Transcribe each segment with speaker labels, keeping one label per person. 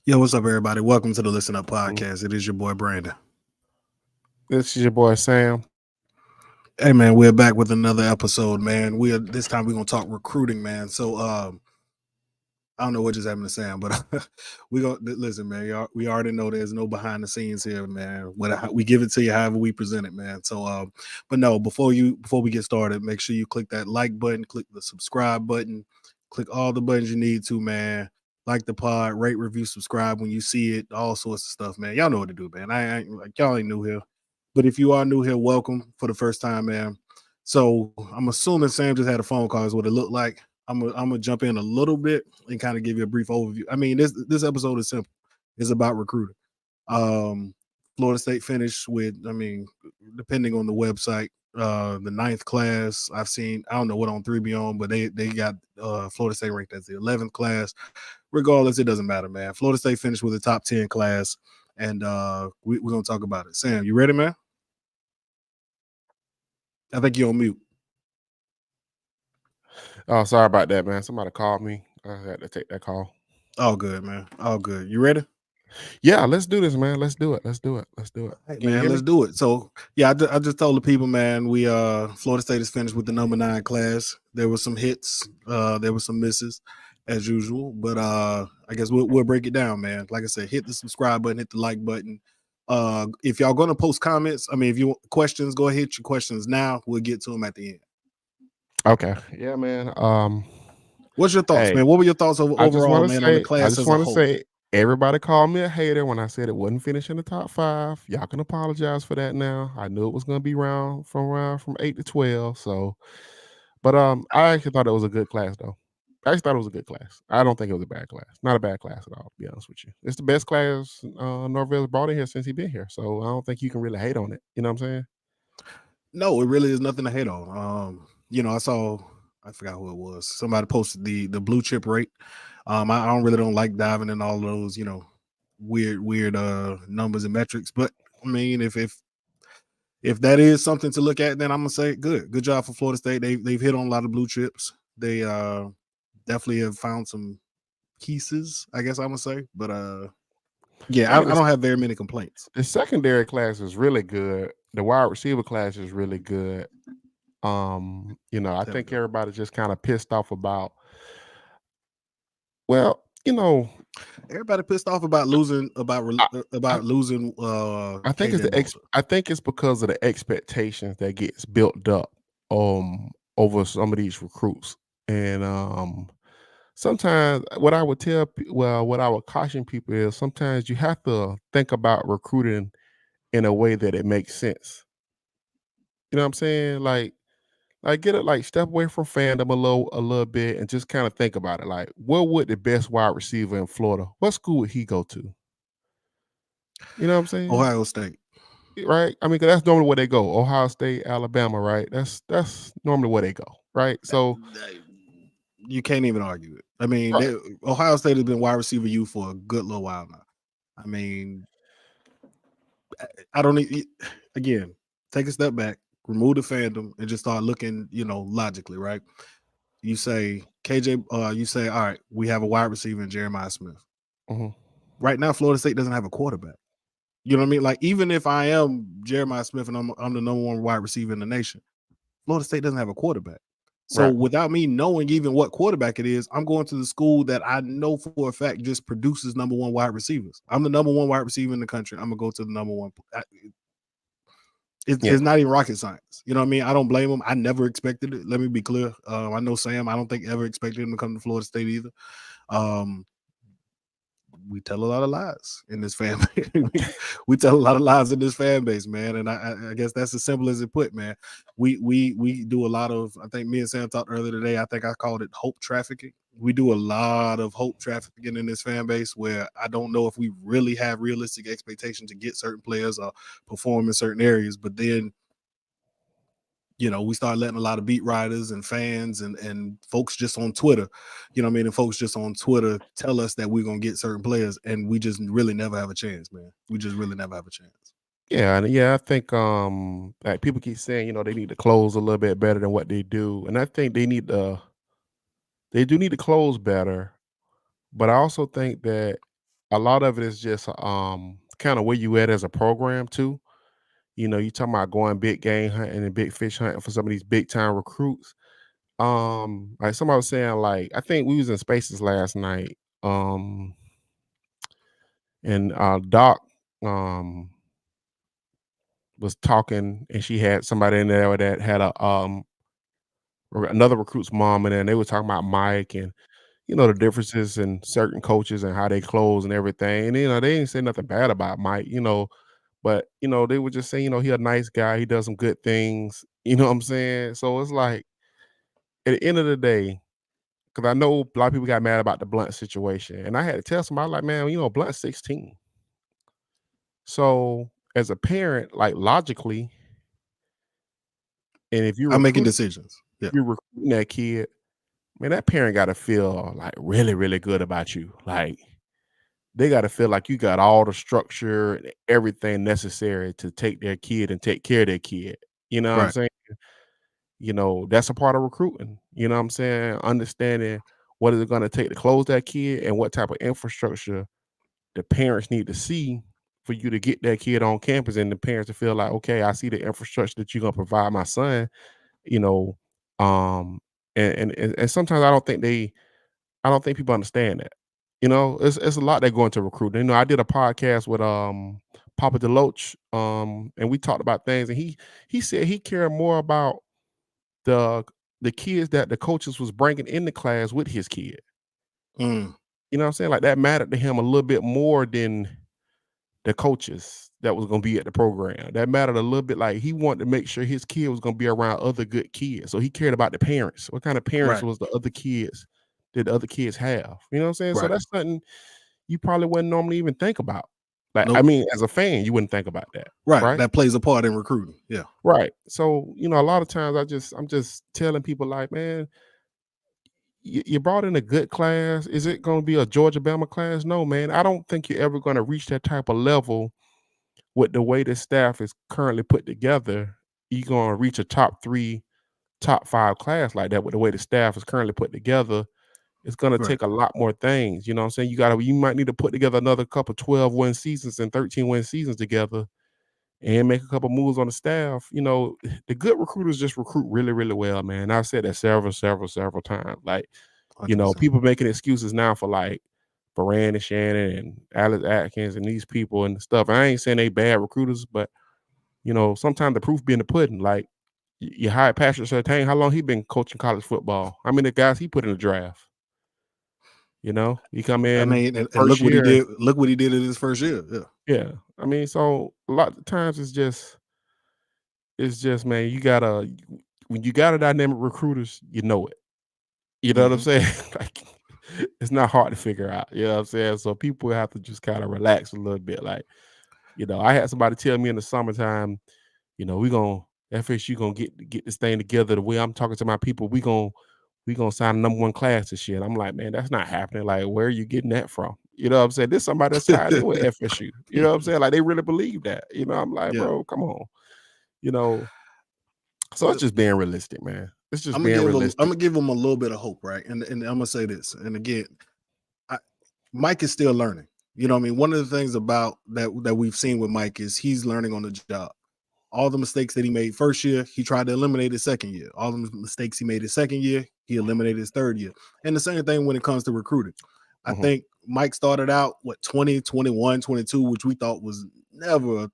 Speaker 1: Yo, what's up, everybody? Welcome to the Listen Up
Speaker 2: Mhm.
Speaker 1: podcast. It is your boy Brandon.
Speaker 2: This is your boy Sam.
Speaker 1: Hey, man, we're back with another episode, man. This time we're gonna talk recruiting, man. So, I don't know what just happened to Sam, but we gonna listen, man. We already know there's no behind the scenes here, man. We give it to you however we present it, man. So, but no, before we get started, make sure you click that like button, click the subscribe button, click all the buttons you need to, man. Like the pod, rate, review, subscribe when you see it, all sorts of stuff, man. Y'all know what to do, man. I ain't like y'all ain't new here, but if you are new here, welcome for the first time, man. So I'm assuming Sam just had a phone call. Is what it looked like. I'm gonna jump in a little bit and kind of give you a brief overview. I mean, this episode is simple. It's about recruiting. Um, Florida State finished with, I mean, depending on the website, the ninth class. I've seen, I don't know what on 3B on, but they got Florida State ranked as the 11th class. Regardless, it doesn't matter, man. Florida State finished with a top 10 class, and we're gonna talk about it. Sam, you ready, man? I think you're on mute.
Speaker 2: Oh, sorry about that, man. Somebody called me. I had to take that call.
Speaker 1: All good, man. All good. You ready?
Speaker 2: Yeah, let's do this, man. Let's do it. Let's do it. Let's do it.
Speaker 1: Hey,
Speaker 2: Can you
Speaker 1: man,
Speaker 2: hear
Speaker 1: let's
Speaker 2: me?
Speaker 1: do it. So, yeah, I just told the people, man, we Florida State is finished with the number 9 class. There were some hits, there were some misses, as usual. But I guess we'll break it down, man. Like I said, hit the subscribe button, hit the like button. If y'all gonna post comments, I mean, if you want questions, go ahead, hit your questions now. We'll get to them at the end.
Speaker 2: Okay. Yeah, man.
Speaker 1: What's your thoughts,
Speaker 2: Hey,
Speaker 1: man? What were your thoughts
Speaker 2: I just
Speaker 1: overall,
Speaker 2: want to
Speaker 1: man, on the
Speaker 2: say, I
Speaker 1: class
Speaker 2: just
Speaker 1: as a
Speaker 2: want to
Speaker 1: whole?
Speaker 2: say, everybody called me a hater when I said it wouldn't finish in the top 5. Y'all can apologize for that now. I knew it was going to be round from 8 to 12. So, but I actually thought it was a good class though. I actually thought it was a good class. I don't think it was a bad class. Not a bad class at all, to be honest with you. It's the best class Norvell's brought in here since he's been here. So I don't think you can really hate on it. You know what I'm saying?
Speaker 1: No, it really is nothing to hate on. I forgot who it was. Somebody posted the blue chip rate. I don't really don't like diving in all those, weird numbers and metrics. But I mean, if that is something to look at, then I'm gonna say good job for Florida State. They've hit on a lot of blue chips. They definitely have found some pieces, I guess I'm gonna say. But yeah,
Speaker 2: Hey,
Speaker 1: I don't have very many complaints.
Speaker 2: the secondary class is really good. The wide receiver class is really good. I
Speaker 1: There we
Speaker 2: think
Speaker 1: go.
Speaker 2: everybody's just kind of pissed off about, well, you know,
Speaker 1: Everybody pissed off about losing
Speaker 2: I, I,
Speaker 1: about losing
Speaker 2: I think
Speaker 1: KJ Bolter.
Speaker 2: I think it's because of the expectations that gets built up over some of these recruits. And sometimes what I would caution people is sometimes you have to think about recruiting in a way that it makes sense. You know what I'm saying? Like get it, like step away from fandom a little bit and just kind of think about it. Like, what would the best wide receiver in Florida? What school would he go to? You know what I'm saying?
Speaker 1: Ohio State.
Speaker 2: Right? I mean, 'cause that's normally where they go. Ohio State, Alabama, right? That's normally where they go, right? So,
Speaker 1: You can't even argue it. I mean,
Speaker 2: right.
Speaker 1: Ohio State has been wide receiver U for a good little while now. I mean, I don't again, take a step back, remove the fandom, and just start looking, logically, right? You say KJ, you say, all right, we have a wide receiver in Jeremiah Smith.
Speaker 2: Mhm.
Speaker 1: Right now, Florida State doesn't have a quarterback. You know what I mean? Like, even if I am Jeremiah Smith and I'm the number one wide receiver in the nation, Florida State doesn't have a quarterback. So
Speaker 2: Right.
Speaker 1: without me knowing even what quarterback it is, I'm going to the school that I know for a fact just produces number one wide receivers. I'm the number one wide receiver in the country. I'm gonna go to the number one. It's,
Speaker 2: Yeah.
Speaker 1: it's not even rocket science. You know what I mean? I don't blame him. I never expected it. Let me be clear. I know Sam. I don't think ever expected him to come to Florida State either. Um, we tell a lot of lies in this fan base. we tell a lot of lies in this fan base, man. And I guess that's as simple as it put, man. We do a lot of, I think me and Sam talked earlier today. I think I called it hope trafficking. We do a lot of hope trafficking in this fan base where I don't know if we really have realistic expectations to get certain players or perform in certain areas, but then we start letting a lot of beat writers and fans and folks just on Twitter, and folks just on Twitter tell us that we're gonna get certain players, and we just really never have a chance, man. We just really never have a chance.
Speaker 2: Yeah, and yeah, I think like people keep saying, they need to close a little bit better than what they do. And I think they do need to close better, but I also think that a lot of it is just kind of where you at as a program too. You talking about going big game hunting and big fish hunting for some of these big time recruits. Like somebody was saying, like I think we was in Spaces last night. And Doc was talking, and she had somebody in there that had another recruit's mom in there, and they were talking about Mike and the differences in certain coaches and how they close and everything. And they didn't say nothing bad about Mike, but they were just saying, he a nice guy, he does some good things, you know what I'm saying? So it's like at the end of the day, because I know a lot of people got mad about the Blunt situation. And I had to tell somebody like, man, Blunt's 16. So as a parent, like logically, and if
Speaker 1: I'm making decisions. Yeah.
Speaker 2: you're recruiting that kid, man, that parent gotta feel like really, really good about you. Like they gotta feel like you got all the structure and everything necessary to take their kid and take care of their kid. You know what I'm
Speaker 1: Right.
Speaker 2: saying? That's a part of recruiting. You know what I'm saying? Understanding what is it gonna take to close that kid and what type of infrastructure the parents need to see for you to get that kid on campus, and the parents to feel like, okay, I see the infrastructure that you're gonna provide my son, you know. Um and sometimes I don't think people understand that. It's a lot that go into recruiting. I did a podcast with Papa Deloach, and we talked about things, and he said he cared more about the the kids that the coaches was bringing in the class with his kid.
Speaker 1: Mm,
Speaker 2: You know what I'm saying? Like that mattered to him a little bit more than the coaches that was gonna be at the program. That mattered a little bit. Like he wanted to make sure his kid was gonna be around other good kids. So he cared about the parents. What kind of parents
Speaker 1: right.
Speaker 2: was the other kids did the other kids have? You know what I'm saying? So
Speaker 1: Right.
Speaker 2: that's something you probably wouldn't normally even think about. Like, I
Speaker 1: Nope.
Speaker 2: mean, as a fan, you wouldn't think about that,
Speaker 1: Right.
Speaker 2: right?
Speaker 1: That plays a part in recruiting. Yeah.
Speaker 2: Right. So, a lot of times I'm just telling people like, man, you brought in a good class. Is it going to be a Georgia Bama class? No, man. I don't think you're ever going to reach that type of level with the way the staff is currently put together. You're going to reach a top 3, top 5 class like that with the way the staff is currently put together. It's gonna
Speaker 1: Right.
Speaker 2: take a lot more things, you know what I'm saying? You might need to put together another couple 12-win seasons and 13-win seasons together and make a couple moves on the staff. The good recruiters just recruit really, really well, man. I've said that several, several, several times. Like,
Speaker 1: 100%.
Speaker 2: people making excuses now for like Baran and Shannon and Alex Atkins and these people and stuff. I ain't saying they bad recruiters, but sometimes the proof be in the pudding. Like you hired Patrick Surtain, how long he been coaching college football? How many guys he put in the draft? He come
Speaker 1: I
Speaker 2: in
Speaker 1: mean, and look
Speaker 2: first
Speaker 1: what he
Speaker 2: year.
Speaker 1: did. Look what he did in his first year. Yeah.
Speaker 2: Yeah. I mean, so a lot of times it's just, man, when you got a dynamic recruiters, you know it. You know what I'm
Speaker 1: Hmm.
Speaker 2: saying? Like it's not hard to figure out. You know what I'm saying? So people have to just kind of relax a little bit. Like, I had somebody tell me in the summertime, we gonna FSU gonna get this thing together the way I'm talking to my people. We gonna sign a number 1 class this year. And I'm like, man, that's not happening. Like, where are you getting that from? You know what I'm saying? This somebody that's tied in with FSU. You know what I'm saying? Like they really believe that. I'm like,
Speaker 1: Yeah.
Speaker 2: bro, come on. You know, so it's
Speaker 1: Well,
Speaker 2: just being realistic, man. It's just
Speaker 1: I'm gonna
Speaker 2: being
Speaker 1: give him. I'm
Speaker 2: realistic.
Speaker 1: gonna give him a little bit of hope, right? And I'm gonna say this. And again, I, Mike is still learning. You know what I mean? One of the things about that we've seen with Mike is he's learning on the job. All the mistakes that he made first year, he tried to eliminate his second year. All the mistakes he made his second year, he eliminated his third year. And the same thing when it comes to recruiting. I
Speaker 2: Hmm.
Speaker 1: think Mike started out 20, 21, 22, which we thought was never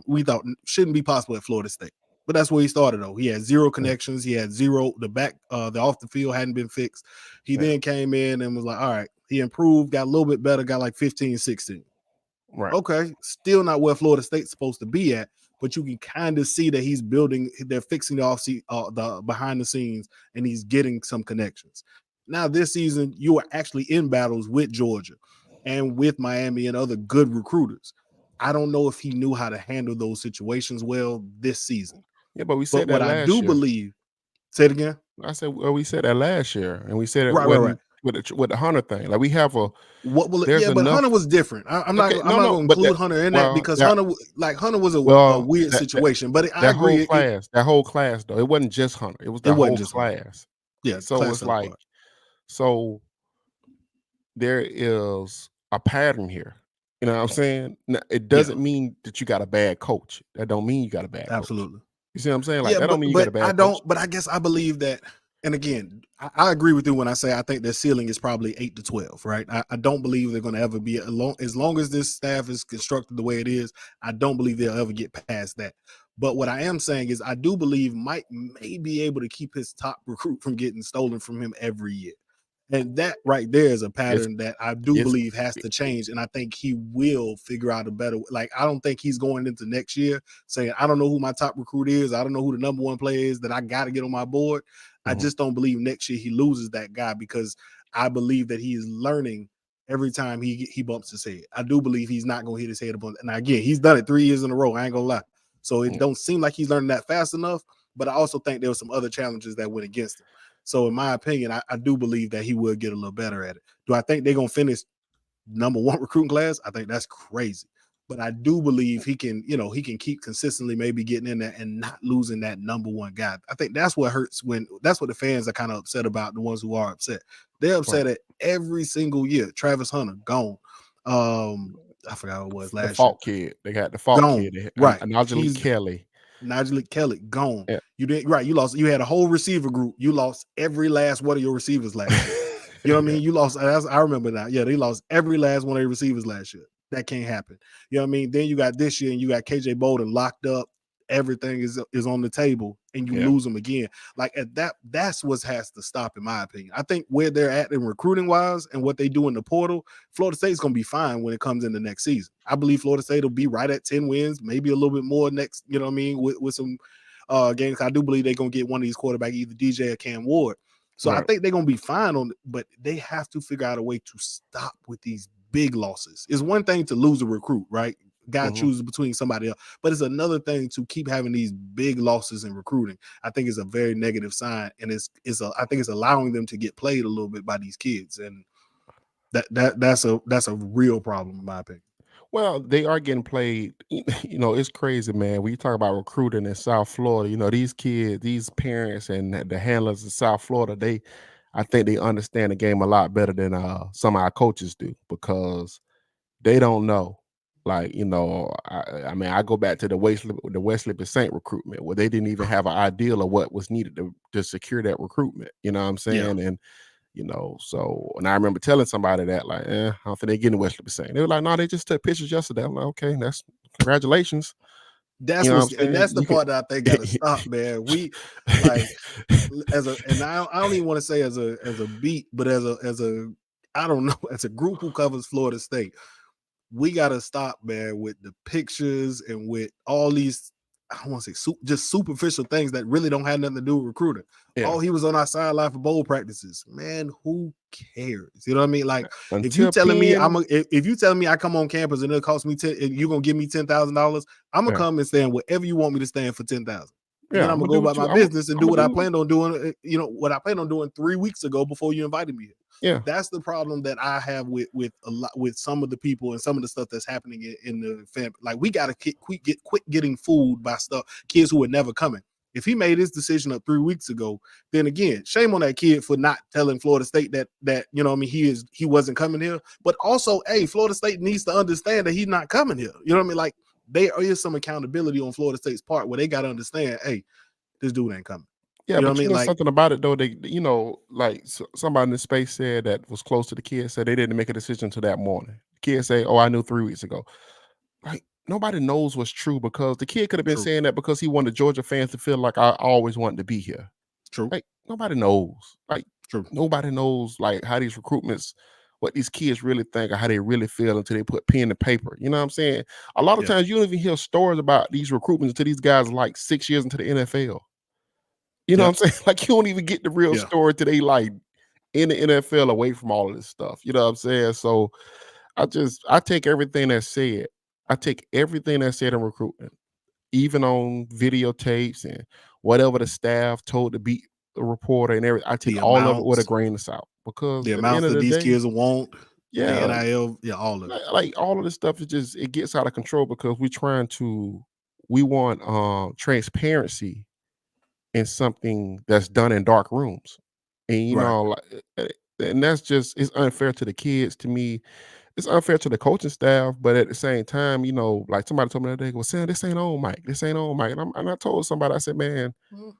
Speaker 1: we thought shouldn't be possible at Florida State. But that's where he started though. He had zero
Speaker 2: Yeah.
Speaker 1: connections. He had zero the off the field hadn't been fixed. He
Speaker 2: Yeah.
Speaker 1: then came in and was like, all right, he improved, got a little bit better, got like 15, 16.
Speaker 2: Right.
Speaker 1: Okay, still not where Florida State's supposed to be at, but you can kind of see that he's building. They're fixing the behind the scenes, and he's getting some connections. Now this season, you are actually in battles with Georgia and with Miami and other good recruiters. I don't know if he knew how to handle those situations well this season,
Speaker 2: Yeah, but we
Speaker 1: but
Speaker 2: said
Speaker 1: what
Speaker 2: that
Speaker 1: I
Speaker 2: last
Speaker 1: do
Speaker 2: year.
Speaker 1: believe, say it again.
Speaker 2: I said, well, we said that last year, and we said it
Speaker 1: Right, right, right.
Speaker 2: wasn't with the Hunter thing. Like we have
Speaker 1: What will it?
Speaker 2: there's
Speaker 1: Yeah, but
Speaker 2: enough.
Speaker 1: Hunter was different.
Speaker 2: Okay,
Speaker 1: I'm
Speaker 2: no,
Speaker 1: not
Speaker 2: no,
Speaker 1: going to
Speaker 2: but
Speaker 1: include Hunter in that
Speaker 2: well,
Speaker 1: because
Speaker 2: that
Speaker 1: Hunter was a
Speaker 2: well,
Speaker 1: weird
Speaker 2: that
Speaker 1: situation. But I
Speaker 2: that whole
Speaker 1: agree,
Speaker 2: class, that whole class though, it wasn't just Hunter. It was
Speaker 1: it
Speaker 2: the
Speaker 1: wasn't
Speaker 2: whole
Speaker 1: just Hunter.
Speaker 2: class.
Speaker 1: Yeah, the
Speaker 2: So
Speaker 1: class
Speaker 2: it's
Speaker 1: fell
Speaker 2: like,
Speaker 1: apart.
Speaker 2: so there is a pattern here. You know what I'm saying? Now, it
Speaker 1: Yeah,
Speaker 2: doesn't mean that you got a bad coach. That don't mean you got a bad coach.
Speaker 1: absolutely.
Speaker 2: You see what I'm saying? Like
Speaker 1: Yeah,
Speaker 2: that don't mean you got a
Speaker 1: but I
Speaker 2: bad coach.
Speaker 1: don't. But I guess I believe that. And again, I agree with you when I say I think their ceiling is probably 8 to 12. Right. I don't believe they're going to ever be as long as this staff is constructed the way it is. I don't believe they'll ever get past that. But what I am saying is I do believe Mike may be able to keep his top recruit from getting stolen from him every year. And that right there is a
Speaker 2: It's
Speaker 1: pattern that I do
Speaker 2: it's
Speaker 1: believe has to change. And I think he will figure out a better, like, I don't think he's going into next year saying, I don't know who my top recruit is. I don't know who the number one player is that I got to get on my board. I
Speaker 2: mhm,
Speaker 1: just don't believe next year he loses that guy because I believe that he is learning every time he bumps his head. I do believe he's not going to hit his head up. And again, he's done it 3 years in a row. I ain't going to lie. So it
Speaker 2: mhm,
Speaker 1: don't seem like he's learning that fast enough. But I also think there were some other challenges that went against him. So in my opinion, I do believe that he will get a little better at it. Do I think they're gonna finish number one recruiting class? I think that's crazy. But I do believe he can, he can keep consistently maybe getting in there and not losing that number one guy. I think that's what hurts when that's what the fans are kind of upset about, the ones who are upset. They're
Speaker 2: right.
Speaker 1: upset at every single year. Travis Hunter, gone. I forgot what it was
Speaker 2: The
Speaker 1: last year.
Speaker 2: fault kid. They got the fault kid.
Speaker 1: Gone. Right.
Speaker 2: Najee
Speaker 1: He's
Speaker 2: Kelly.
Speaker 1: Nigel Kelly gone.
Speaker 2: Yeah.
Speaker 1: You didn't right. You lost. You had a whole receiver group. You lost every last one of your receivers last year. You know what I
Speaker 2: Yeah.
Speaker 1: mean? You lost. I remember that. Yeah, they lost every last one of their receivers last year. That can't happen. You know what I mean? Then you got this year, and you got KJ Bolden locked up. Everything is on the table, and you
Speaker 2: Yeah.
Speaker 1: lose them again. Like at that's what has to stop, in my opinion. I think where they're at in recruiting wise and what they do in the portal, Florida State's going to be fine when it comes in the next season. I believe Florida State will be right at 10 wins, maybe a little bit more next. You know what I mean? With some games, I do believe they're going to get one of these quarterbacks, either DJ or Cam Ward. So I
Speaker 2: Right.
Speaker 1: think they're going to be fine on it, but they have to figure out a way to stop with these big losses. It's one thing to lose a recruit, right? Guy
Speaker 2: Mhm.
Speaker 1: chooses between somebody else, but it's another thing to keep having these big losses in recruiting. I think it's a very negative sign, and I think it's allowing them to get played a little bit by these kids, and that's a real problem in my opinion.
Speaker 2: Well, they are getting played. It's crazy, man. When you talk about recruiting in South Florida, these kids, these parents, and the handlers in South Florida, I think they understand the game a lot better than some of our coaches do because they don't know. Like, I mean, I go back to the Wesley Saint recruitment where they didn't even have an ideal of what was needed to secure that recruitment. You know what I'm
Speaker 1: Yeah,
Speaker 2: saying? And and I remember telling somebody that, like, I don't think they're getting Wesley saying. They were like, no, they just took pictures yesterday. I'm like, okay, that's congratulations. You know what I'm
Speaker 1: and
Speaker 2: saying?
Speaker 1: that's the part that I think got to stop, man. We like and I don't even want to say as a beat, but as a I don't know, as a group who covers Florida State, we got to stop, man, with the pictures and with all these, I don't want to say just superficial things that really don't have nothing to do with recruiting.
Speaker 2: Yeah.
Speaker 1: Oh, he was on our sideline for bowl practices. Man, who cares? You know what I mean? Like, if you
Speaker 2: Until
Speaker 1: telling me
Speaker 2: Penn,
Speaker 1: if you telling me I come on campus and it costs me you're gonna give me $10,000, I'm gonna
Speaker 2: yeah,
Speaker 1: come and stand wherever you want me to stand for 10,000. And
Speaker 2: yeah,
Speaker 1: then I'm
Speaker 2: I'm
Speaker 1: gonna
Speaker 2: gonna
Speaker 1: go
Speaker 2: do
Speaker 1: about
Speaker 2: what
Speaker 1: my
Speaker 2: you. I'm
Speaker 1: business and do
Speaker 2: gonna
Speaker 1: what I
Speaker 2: do.
Speaker 1: planned on doing. What I planned on doing 3 weeks ago before you invited me here.
Speaker 2: Yeah,
Speaker 1: That's the problem that I have with a lot with some of the people and some of the stuff that's happening in the family. Like, we got to quit getting fooled by kids who are never coming. If he made his decision up 3 weeks ago, then again, shame on that kid for not telling Florida State that you know what I mean, he wasn't coming here. But also, hey, Florida State needs to understand that he's not coming here. You know what I mean? Like, there is some accountability on Florida State's part where they got to understand, hey, this dude ain't coming.
Speaker 2: yeah,
Speaker 1: You know what
Speaker 2: but
Speaker 1: I mean? Like,
Speaker 2: something about it though. They, like somebody in the space said that was close to the kid said they didn't make a decision till that morning. The kid say, "Oh, I knew 3 weeks ago." Like, nobody knows what's true because the kid could have been
Speaker 1: true,
Speaker 2: saying that because he wanted Georgia fans to feel like I always wanted to be here.
Speaker 1: true,
Speaker 2: Like, nobody knows. Like,
Speaker 1: true.
Speaker 2: nobody knows like how these recruitments, what these kids really think or how they really feel until they put pen to paper. You know what I'm saying? A lot of
Speaker 1: Yeah,
Speaker 2: times you don't even hear stories about these recruitments until these guys are like 6 years into the NFL. You know
Speaker 1: yeah,
Speaker 2: what I'm saying? Like, you don't even get the real
Speaker 1: yeah.
Speaker 2: story till they like in the NFL away from all of this stuff. You know what I'm saying? So I take everything that's said. I take everything that's said in recruitment, even on videotapes and whatever the staff told to beat the reporter and everything. I take
Speaker 1: The
Speaker 2: all of it with a
Speaker 1: amounts,
Speaker 2: grain of salt because
Speaker 1: the
Speaker 2: at the end
Speaker 1: amounts
Speaker 2: of
Speaker 1: that
Speaker 2: the
Speaker 1: these
Speaker 2: day,
Speaker 1: kids want, the
Speaker 2: yeah,
Speaker 1: NIL, yeah, all of it.
Speaker 2: like all of this stuff is just it gets out of control because we want transparency in something that's done in dark rooms. And
Speaker 1: Right.
Speaker 2: like and that's just it's unfair to the kids to me. it's unfair to the coaching staff, but at the same time, like somebody told me the other day, "Well, Sam, this ain't on Mike. This ain't on Mike." And I told somebody, I said, "Man,
Speaker 1: Mhm.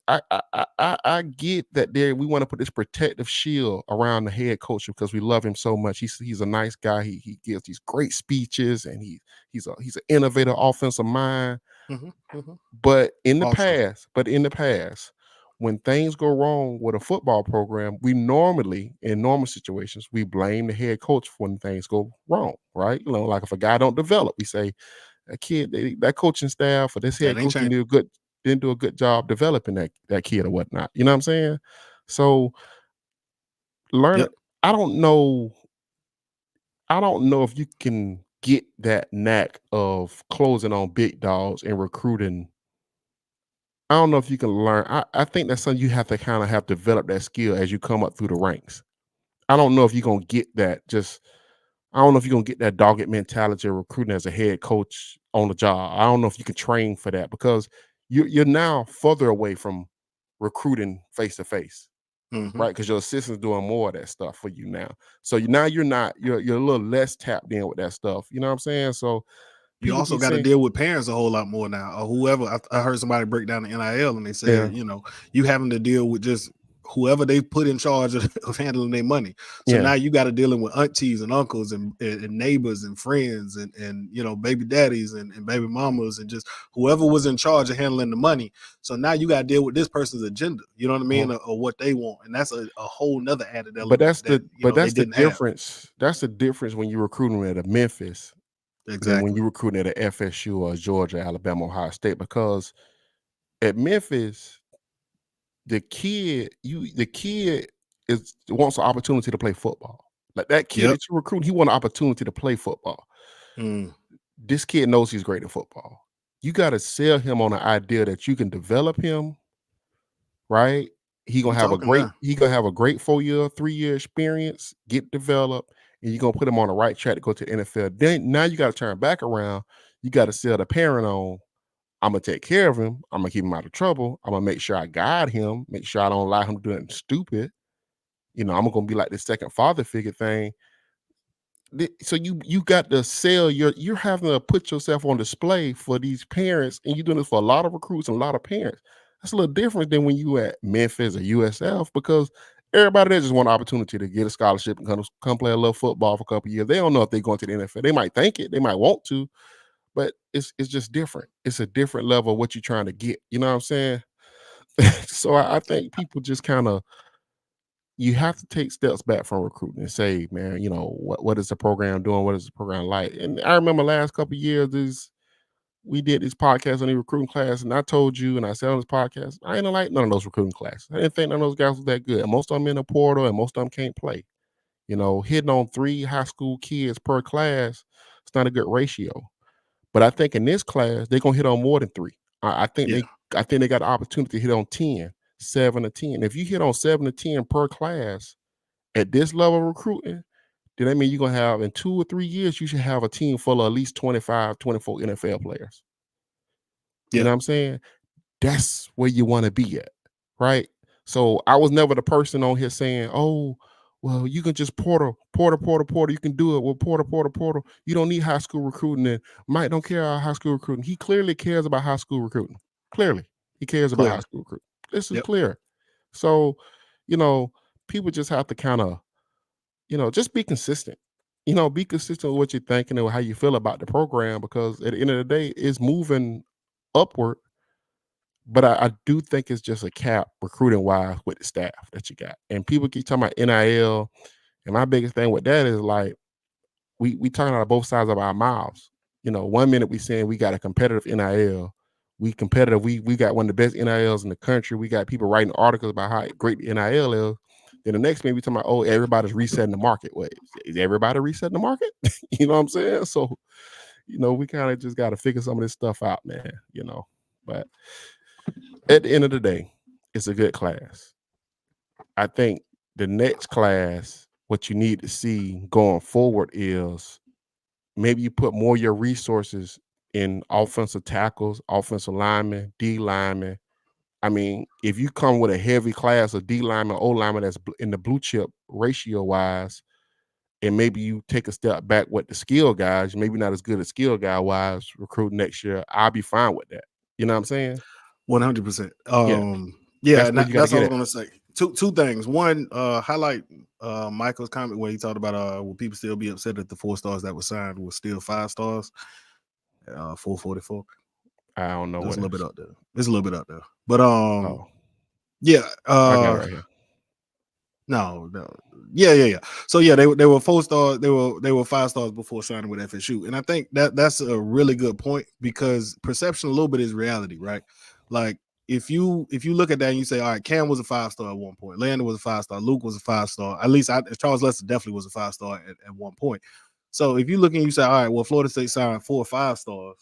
Speaker 2: I get that there we want to put this protective shield around the head coach because we love him so much. He's a nice guy. He gives these great speeches, and he's an innovative offensive mind.
Speaker 1: Mhm. Mhm. Also,
Speaker 2: But in the past, when things go wrong with a football program, we normally, in normal situations, we blame the head coach for when things go wrong, right? Like if a guy don't develop, we say that coaching staff or this
Speaker 1: that
Speaker 2: head
Speaker 1: ain't
Speaker 2: coach
Speaker 1: changing.
Speaker 2: didn't do a good job developing that kid or whatnot. You know what I'm saying? So learn.
Speaker 1: Yep.
Speaker 2: I don't know. I don't know if you can get that knack of closing on big dogs and recruiting. I don't know if you can learn. I think that's something you have to kind of have developed that skill as you come up through the ranks. I don't know if you're gonna get that. I don't know if you're gonna get that dogged mentality of recruiting as a head coach on the job. I don't know if you can train for that because you're now further away from recruiting face to face,
Speaker 1: Mhm.
Speaker 2: right? Because your assistant's doing more of that stuff for you now. So now you're a little less tapped in with that stuff. You know what I'm saying? So
Speaker 1: You
Speaker 2: people
Speaker 1: also
Speaker 2: keep
Speaker 1: got to
Speaker 2: saying,
Speaker 1: deal with parents a whole lot more now, or whoever. I heard somebody break down the NIL, and they
Speaker 2: yeah,
Speaker 1: said, you having to deal with just whoever they put in charge of handling their money. So
Speaker 2: yeah.
Speaker 1: now you got to dealing with aunties and uncles and neighbors and friends and baby daddies and baby mamas and just whoever was in charge of handling the money. So now you got to deal with this person's agenda. You know what I mean,
Speaker 2: uh-huh.
Speaker 1: or what they want, and that's a whole nother added
Speaker 2: But
Speaker 1: element that they
Speaker 2: that's the
Speaker 1: didn't have.
Speaker 2: difference. That's the difference when you're recruiting at a Memphis than when
Speaker 1: Exactly.
Speaker 2: you're recruiting at a FSU or Georgia, Alabama, Ohio State. Because at Memphis, the kid is wants an opportunity to play football. Like that kid
Speaker 1: Yep.
Speaker 2: that you recruit, he want an opportunity to play football.
Speaker 1: Mm.
Speaker 2: This kid knows he's great at football. You got to sell him on the idea that you can develop him, right?
Speaker 1: You talking now?
Speaker 2: He gonna have a great 4-year, 3-year experience, get developed, and you're gonna put him on the right track to go to the NFL. Then now you got to turn back around. You got to sell the parent on. I'm gonna take care of him. I'm gonna keep him out of trouble. I'm gonna make sure I guide him, make sure I don't allow him to do anything stupid. I'm gonna be like this second father figure thing. So you got to sell you're having to put yourself on display for these parents, and you're doing this for a lot of recruits and a lot of parents. That's a little different than when you at Memphis or USF because everybody there just want an opportunity to get a scholarship and come play a little football for a couple of years. They don't know if they're going to the NFL. They might think it, they might want to, but it's just different. It's a different level of what you're trying to get. You know what I'm saying? So I think people just kind of you have to take steps back from recruiting and say, man, what is the program doing? What is the program like? And I remember last couple of years we did this podcast on the recruiting class, and I told you, and I said on this podcast, I ain't like none of those recruiting classes. I didn't think none of those guys was that good. And most of them in the portal, and most of them can't play. Hitting on 3 high school kids per class, it's not a good ratio. But I think in this class, they're gonna hit on more than 3. I think
Speaker 1: Yeah.
Speaker 2: they got the opportunity to hit on 10, 7 or 10. If you hit on 7 or 10 per class at this level of recruiting, then that means you're gonna have in 2 or 3 years, you should have a team full of at least 25, 24 NFL players. You
Speaker 1: Yeah.
Speaker 2: know what I'm saying? That's where you want to be at, right? So I was never the person on here saying, "Oh, well, you can just porter. You can do it with porter. You don't need high school recruiting." And Mike don't care about high school recruiting. He clearly cares about high school recruiting. Clearly, he cares about high
Speaker 1: Clearly.
Speaker 2: school recruiting. This is
Speaker 1: Yep.
Speaker 2: clear. So, you know, people just have to kind of, just be consistent. Be consistent with what you're thinking and how you feel about the program because at the end of the day, it's moving upward, but I do think it's just a cap recruiting wise with the staff that you got. And people keep talking about NIL. And my biggest thing with that is like we talking out of both sides of our mouths. 1 minute we saying we got a competitive NIL. We competitive. We got one of the best NILs in the country. We got people writing articles about how great the NIL is. Then the next minute we talking about, oh, everybody's resetting the market. Wait, is everybody resetting the market? You know what I'm saying? So, we kind of just got to figure some of this stuff out, man. But at the end of the day, it's a good class. I think the next class, what you need to see going forward is maybe you put more of your resources in offensive tackles, offensive linemen, D linemen. I mean, if you come with a heavy class of D linemen, O linemen that's in the blue chip ratio wise, and maybe you take a step back with the skill guys, maybe not as good as skill guy wise recruiting next year. I'll be fine with that. You know what I'm saying?
Speaker 1: 100%.
Speaker 2: Yeah,
Speaker 1: Yeah,
Speaker 2: that's
Speaker 1: and
Speaker 2: where you got to
Speaker 1: that's all I
Speaker 2: get
Speaker 1: was
Speaker 2: at.
Speaker 1: gonna say. Two things. One, highlight Michael's comment where he talked about will people still be upset that the 4 stars that were signed were still 5 stars? 444.
Speaker 2: I don't know
Speaker 1: There's
Speaker 2: what
Speaker 1: a little bit
Speaker 2: else.
Speaker 1: out there. There's a little bit out there. But
Speaker 2: Oh,
Speaker 1: yeah,
Speaker 2: I got it right here.
Speaker 1: no. Yeah. So yeah, they were 4 stars. They were 5 stars before signing with FSU, and I think that's a really good point because perception a little bit is reality, right? Like if you look at that and you say, all right, Cam was a 5 star at one point, Landon was a 5 star, Luke was a 5 star. At least Charles Lester definitely was a 5 star at one point. So if you look and you say, all right, well, Florida State signed 4 or 5 stars,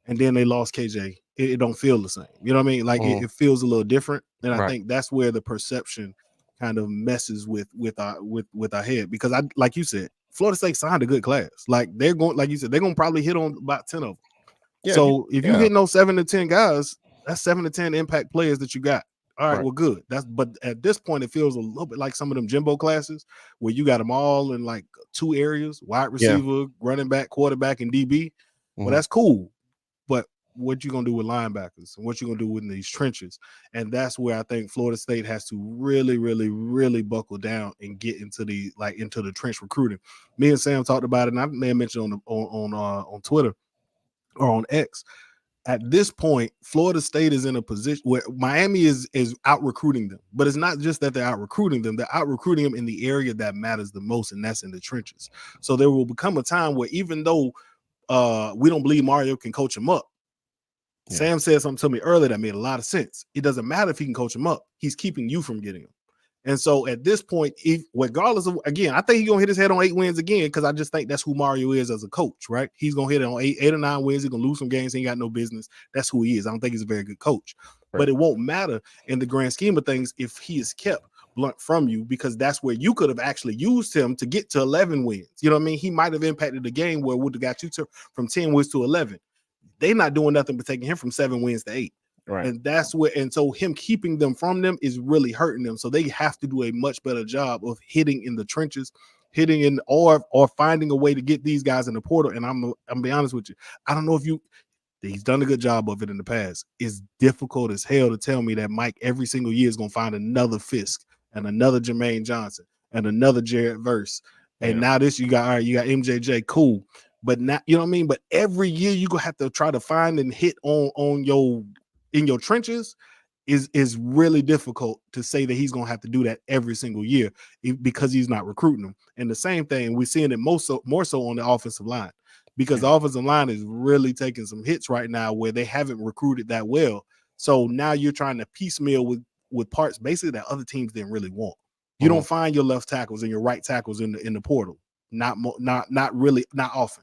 Speaker 1: and then they lost KJ, it don't feel the same. You know what I mean? Like it feels a little different, and I
Speaker 2: Right.
Speaker 1: think that's where the perception kind of messes with our head because I like you said, Florida State signed a good class. Like they're going, like you said, they're gonna probably hit on about 10 of them.
Speaker 2: Yeah.
Speaker 1: So if you hitting those 7 to 10 guys, that's 7 to 10 impact players that you got. All right,
Speaker 2: Right.
Speaker 1: well, good. But at this point, it feels a little bit like some of them Jimbo classes where you got them all in like 2 areas: wide
Speaker 2: Yeah.
Speaker 1: receiver, running back, quarterback, and DB. Well,
Speaker 2: Mhm.
Speaker 1: that's cool. But what you gonna do with linebackers and what you gonna do in these trenches? And that's where I think Florida State has to really, really, really buckle down and get into the trench recruiting. Me and Sam talked about it, and I may have mentioned on Twitter or on X. At this point, Florida State is in a position where Miami is out recruiting them, but it's not just that they're out recruiting them; they're out recruiting them in the area that matters the most, and that's in the trenches. So there will become a time where even though we don't believe Mario can coach them up,
Speaker 2: Yeah.
Speaker 1: Sam said something to me earlier that made a lot of sense. It doesn't matter if he can coach him up; he's keeping you from getting him. And so at this point, if regardless of again, I think he's gonna hit his head on 8 wins again because I just think that's who Mario is as a coach, right? He's gonna hit it on eight or 9 wins. He's gonna lose some games. He ain't got no business. That's who he is. I don't think he's a very good coach,
Speaker 2: Right.
Speaker 1: but it won't matter in the grand scheme of things if he is kept blunt from you because that's where you could have actually used him to get to 11 wins. You know what I mean? He might have impacted the game where it would have got you from 10 wins to 11. They're not doing nothing but taking him from 7 wins to 8.
Speaker 2: Right.
Speaker 1: And that's where, and so him keeping them from them is really hurting them. So they have to do a much better job of hitting in the trenches, hitting in or finding a way to get these guys in the portal. And I'm be honest with you, I don't know if he's done a good job of it in the past. It's difficult as hell to tell me that Mike every single year is gonna find another Fisk and another Jermaine Johnson and another Jared Verse. And now this you got MJJ, cool. But not, you know what I mean? But every year you're gonna have to try to find and hit on your in your trenches is really difficult to say that he's gonna have to do that every single year because he's not recruiting them. And the same thing, we're seeing it more so on the offensive line because the offensive line is really taking some hits right now where they haven't recruited that well. So now you're trying to piecemeal with parts basically that other teams didn't really want. You don't find your left tackles and your right tackles in the portal. Not really, not often,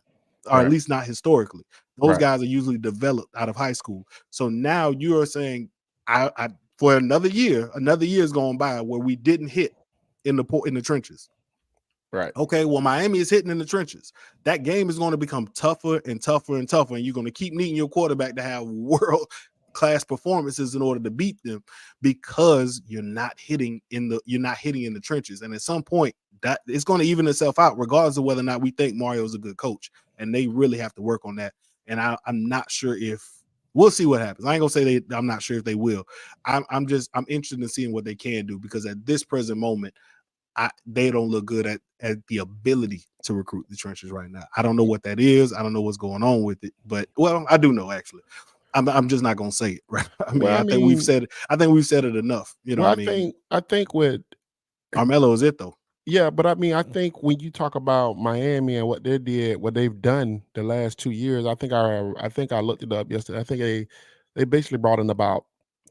Speaker 1: or at least not historically. Those guys are usually developed out of high school. So now you are saying, I for another year is going by where we didn't hit in the trenches.
Speaker 2: Right.
Speaker 1: Okay, well, Miami is hitting in the trenches. That game is going to become tougher and tougher and tougher, and you're going to keep needing your quarterback to have world class performances in order to beat them because you're not hitting in the trenches. And at some point, that it's going to even itself out, regardless of whether or not we think Mario is a good coach. And they really have to work on that. And I'm not sure if we'll see what happens. I ain't gonna say I'm not sure if they will. I'm interested in seeing what they can do because at this present moment, they don't look good at the ability to recruit the trenches right now. I don't know what that is. I don't know what's going on with it, but well, I do know actually. I'm just not gonna say it, right? I think we've said it. I think we've said it enough. You know what I mean?
Speaker 2: I think with
Speaker 1: Carmelo is it though.
Speaker 2: Yeah, but I mean, I think when you talk about Miami and what they've done the last 2 years, I think I looked it up yesterday. I think they basically brought in about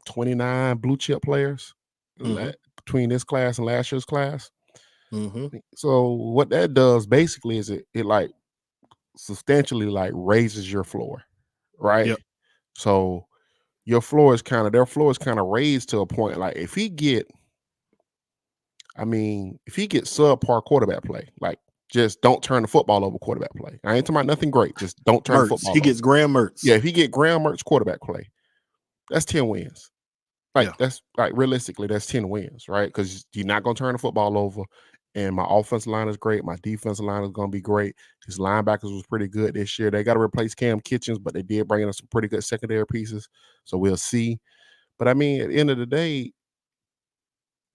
Speaker 2: 29 blue chip players between this class and last year's class. So what that does basically is it like substantially like raises your floor, right?
Speaker 1: Yep.
Speaker 2: So their floor is kind of raised to a point like if he get subpar quarterback play, like just don't turn the football over quarterback play. I ain't talking about nothing great. Just don't turn the football
Speaker 1: He
Speaker 2: over.
Speaker 1: gets Graham Mertz.
Speaker 2: Yeah, if he get Graham Mertz quarterback play, that's 10 wins. Like
Speaker 1: Yeah.
Speaker 2: that's like realistically, that's 10 wins, right? Because you're not gonna turn the football over and my offensive line is great. My defensive line is going to be great. His linebackers was pretty good this year. They got to replace Cam Kitchens, but they did bring in some pretty good secondary pieces. So we'll see. But I mean, at the end of the day,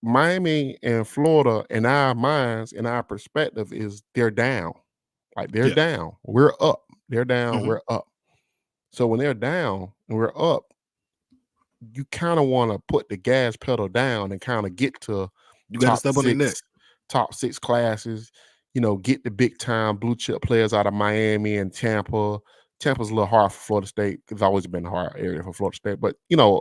Speaker 2: Miami and Florida, in our minds, in our perspective, is they're down. Like they're
Speaker 1: Yeah.
Speaker 2: down. We're up. They're down.
Speaker 1: Mhm.
Speaker 2: We're up. So when they're down and we're up, you kind of want to put the gas pedal down and kind of get to
Speaker 1: You got to
Speaker 2: top
Speaker 1: step on their neck.
Speaker 2: six, top six classes, get the big time blue chip players out of Miami and Tampa. Tampa's a little hard for Florida State. It's always been a hard area for Florida State. But,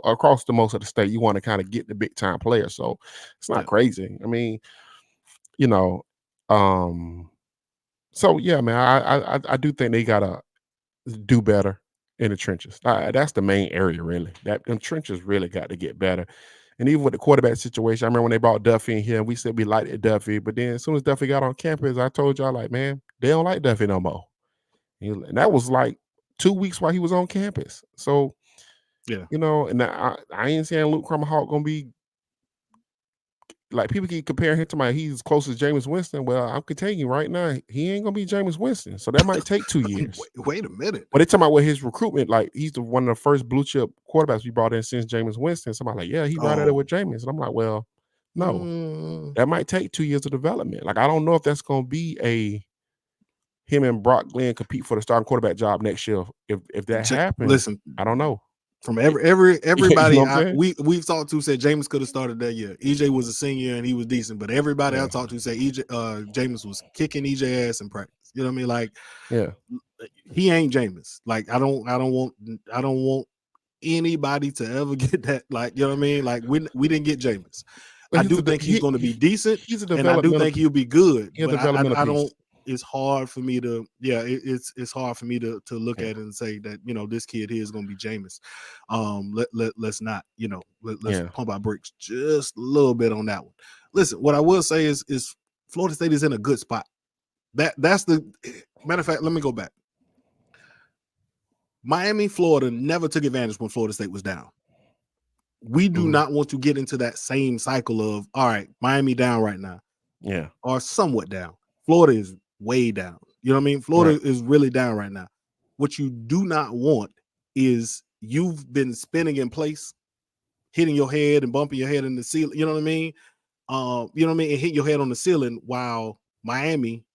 Speaker 2: across the most of the state, you want to kind of get the big time players. So it's not
Speaker 1: Yeah.
Speaker 2: crazy. I mean, you know, um, so yeah, man, I do think they gotta do better in the trenches. That's the main area, really. That them trenches really got to get better. And even with the quarterback situation, I remember when they brought Duffy in here, and we said we liked Duffy, but then as soon as Duffy got on campus, I told y'all like, man, they don't like Duffy no more. And that was like 2 weeks while he was on campus. So
Speaker 1: Yeah.
Speaker 2: and I ain't saying Luke Krumahawk gonna be like people keep comparing him to he's close as Jameis Winston. Well, I'm telling you right now, he ain't gonna be Jameis Winston. So that might take 2 years.
Speaker 1: Wait a minute.
Speaker 2: But they talking about with his recruitment, like he's one of the first blue chip quarterbacks we brought in since Jameis Winston. Somebody like, yeah, he right at it
Speaker 1: Oh.
Speaker 2: with Jameis. And I'm like, well, no,
Speaker 1: Mm.
Speaker 2: that might take 2 years of development. Like, I don't know if that's gonna be him and Brock Glenn compete for the starting quarterback job next year. If that happens,
Speaker 1: Listen,
Speaker 2: I don't know.
Speaker 1: from
Speaker 2: You know
Speaker 1: everybody
Speaker 2: what I'm saying?
Speaker 1: we've talked to said Jameis could have started that year. EJ was a senior and he was decent, but everybody I
Speaker 2: Yeah.
Speaker 1: talked to said Jameis was kicking EJ ass in practice. You know what I mean? Like,
Speaker 2: Yeah.
Speaker 1: he ain't Jameis. Like, I don't want anybody to ever get that. Like, you know what I mean? Like, we didn't get Jameis.
Speaker 2: But
Speaker 1: I do think he's going to be decent,
Speaker 2: he's a
Speaker 1: and I do
Speaker 2: developmental
Speaker 1: think he'll be good.
Speaker 2: he's a
Speaker 1: But
Speaker 2: developmental
Speaker 1: I
Speaker 2: piece.
Speaker 1: don't. It's hard for me to. Yeah, it's hard for me to look
Speaker 2: Yeah.
Speaker 1: at it and say that this kid here is going to be Jameis. Let's not. Let's
Speaker 2: Yeah.
Speaker 1: pump our brakes just a little bit on that one. Listen, what I will say is Florida State is in a good spot. That's the matter of fact. Let me go back. Miami, Florida never took advantage when Florida State was down. We do not want to get into that same cycle of, all right, Miami down right now.
Speaker 2: Yeah.
Speaker 1: Or somewhat down. Florida is way down. You know what I mean? Florida is really down right now. What you do not want is you've been spinning in place, hitting your head and bumping your head in the ceiling. You know what I mean? And hit your head on the ceiling while Miami,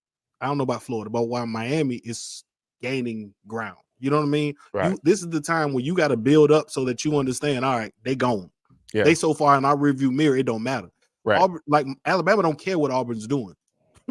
Speaker 1: I don't know about Florida, but while Miami is gaining ground. You know what I mean?
Speaker 2: Right.
Speaker 1: This is the time where you got to build up so that you understand, all right, they gone.
Speaker 2: Yeah.
Speaker 1: They so far in our rearview mirror, it don't matter.
Speaker 2: Right.
Speaker 1: Auburn, like Alabama don't care what Auburn's doing